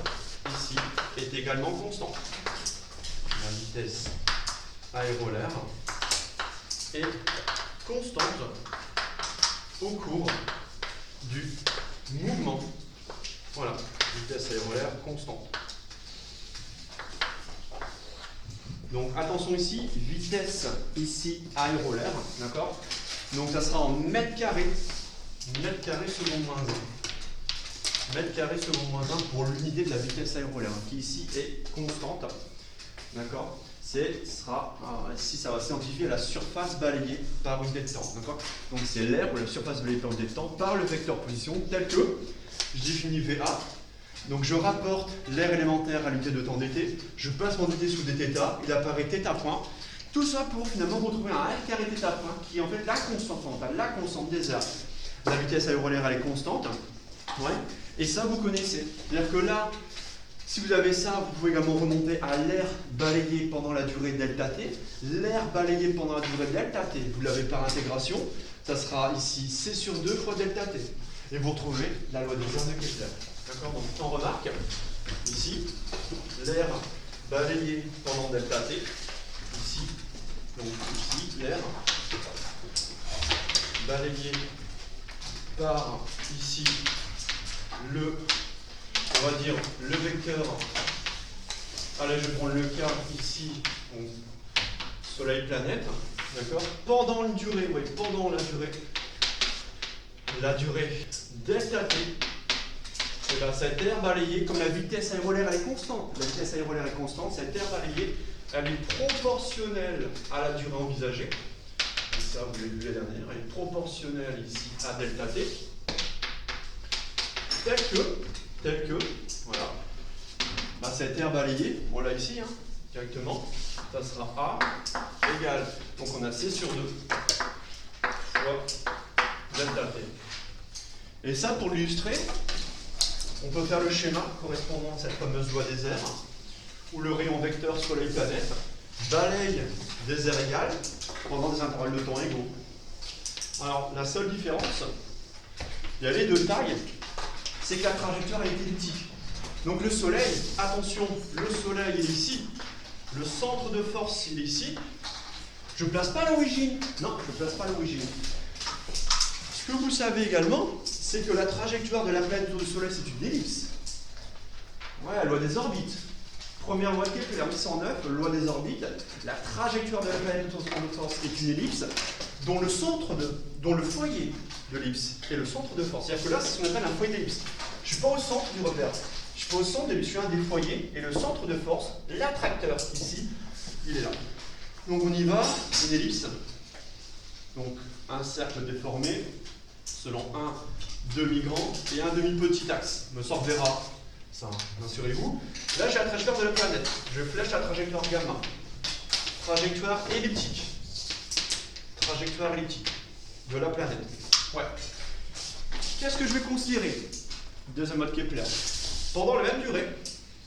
ici, est également constante. La vitesse aérolaire est constante au cours du mouvement. Voilà, vitesse aérolaire constante. Donc attention ici, vitesse ici aérolaire, d'accord? Donc ça sera en mètres carrés seconde moins 1. Mètre carré seconde moins 1 pour l'unité de la vitesse aérolaire, qui ici est constante. D'accord? Ici, ça va s'identifier à la surface balayée par unité de temps. D'accord? Donc c'est l'air ou la surface balayée par unité de temps par le vecteur position tel que je définis VA. Donc je rapporte l'air élémentaire à l'unité de temps dt, je passe mon dt sous dθ, il apparaît θ point. Tout ça pour finalement retrouver un r carré θ point qui est en fait la constante fondamentale, la constante des airs. La vitesse aérolaire elle est constante. Ouais. Et ça vous connaissez. C'est-à-dire que là, si vous avez ça, vous pouvez également remonter à l'air balayé pendant la durée delta t. L'air balayé pendant la durée delta t, vous l'avez par intégration, ça sera ici c sur 2 fois delta t. Et vous retrouvez la loi des airs de Kepler. D'accord? Donc on remarque ici l'air balayé pendant delta t, ici, donc ici l'air balayé par ici on va dire le vecteur. Allez, je prends le cas ici, donc soleil planète, d'accord? Pendant une durée, oui, pendant la durée delta t. Et bien cet air balayé, comme la vitesse aérolaire elle est constante, la vitesse aérolaire est constante, cet air balayé, elle est proportionnelle à la durée envisagée. Et ça, vous l'avez vu la dernière, elle est proportionnelle ici à delta t. Tel que, voilà. Bah, cet air balayé, on l'a ici, hein, directement, ça sera A égale, donc on a C sur 2 fois delta t. Et ça, pour l'illustrer, on peut faire le schéma correspondant à cette fameuse loi des airs, où le rayon vecteur soleil-planète balaye des airs égales pendant des intervalles de temps égaux. Alors, la seule différence, il y a les deux tailles, c'est que la trajectoire est elliptique. Donc le soleil, attention, le soleil il est ici, le centre de force il est ici. Je ne place pas l'origine. Non, je ne place pas l'origine. Ce que vous savez également, c'est que la trajectoire de la planète autour du soleil, c'est une ellipse. Ouais, la loi des orbites. Première loi de Kepler, 809, loi des orbites. La trajectoire de la planète autour du centre de force est une ellipse, dont le foyer de l'ellipse est le centre de force. C'est-à-dire que là, c'est ce qu'on appelle un foyer d'ellipse. Je ne suis pas au centre du repère. Je suis pas au centre de l'ellipse, je suis un des foyers, et le centre de force, l'attracteur ici, il est là. Donc on y va, une ellipse. Donc un cercle déformé, selon un demi-grand et un demi-petit axe. Me sort Vera, ça, rassurez-vous. Là, j'ai la trajectoire de la planète. Je flèche la trajectoire gamma. Trajectoire elliptique. Trajectoire elliptique de la planète. Ouais. Qu'est-ce que je vais considérer? Deuxième mode Kepler. Pendant la même durée,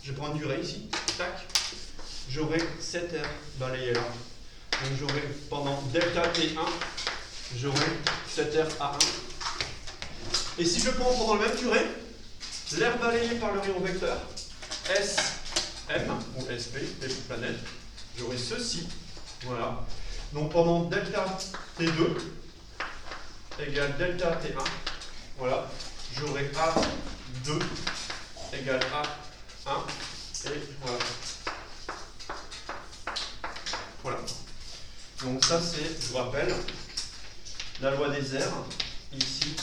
je prends une durée ici, tac, j'aurai 7 R balayé là. Donc j'aurai pendant delta T1, j'aurai 7 R A1. Et si je prends pendant la même durée, l'air balayé par le rayon vecteur, SM, ou SP, P pour planète, j'aurai ceci. Voilà. Donc pendant delta T2 égale delta T1, voilà, j'aurai A2 égale A1, et voilà. Voilà. Donc ça c'est, je vous rappelle, la loi des airs, ici,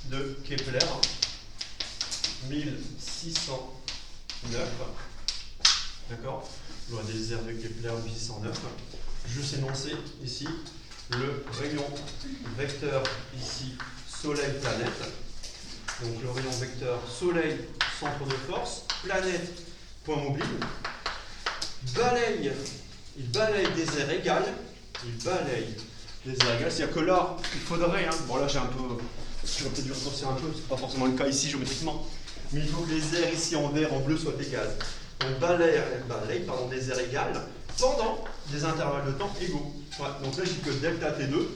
de Kepler, 1609, d'accord? Loi des airs de Kepler, 1609. Juste énoncer ici le rayon vecteur, ici, soleil-planète. Donc le rayon vecteur soleil, centre de force, planète, point mobile, il balaye des airs égales, c'est-à-dire que là, il faudrait, hein, bon là je vais peut-être dû raccourcir un peu, c'est pas forcément le cas ici géométriquement, mais il faut que les airs ici en vert, en bleu soient égales. Donc balaye des airs égales pendant des intervalles de temps égaux. Ouais, donc là je dis que delta T2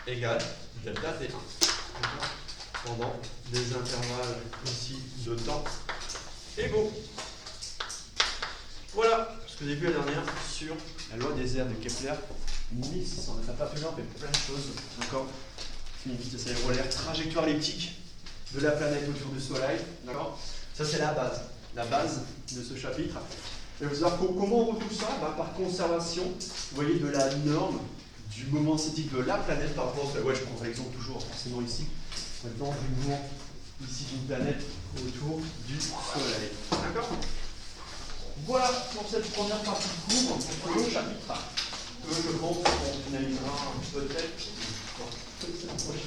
égale delta T1. Pendant des intervalles ici de temps égaux. Voilà ce que j'ai vu la dernière sur la loi des airs de Kepler 1600. On n'a pas plus loin, mais plein de choses. D'accord. Une vitesse aérolaire, trajectoire elliptique de la planète autour du Soleil. D'accord. Ça c'est la base de ce chapitre. Et vous allez voir comment on retrouve ça par conservation, vous voyez, de la norme du moment cinétique de la planète par rapport au Soleil. Ouais, je prendrai l'exemple toujours forcément ici. Maintenant, du mouvement ici d'une planète autour du Soleil. D'accord? Voilà pour cette première partie de cours, pour le chapitre, que je pense qu'on finalisera peut-être la prochaine.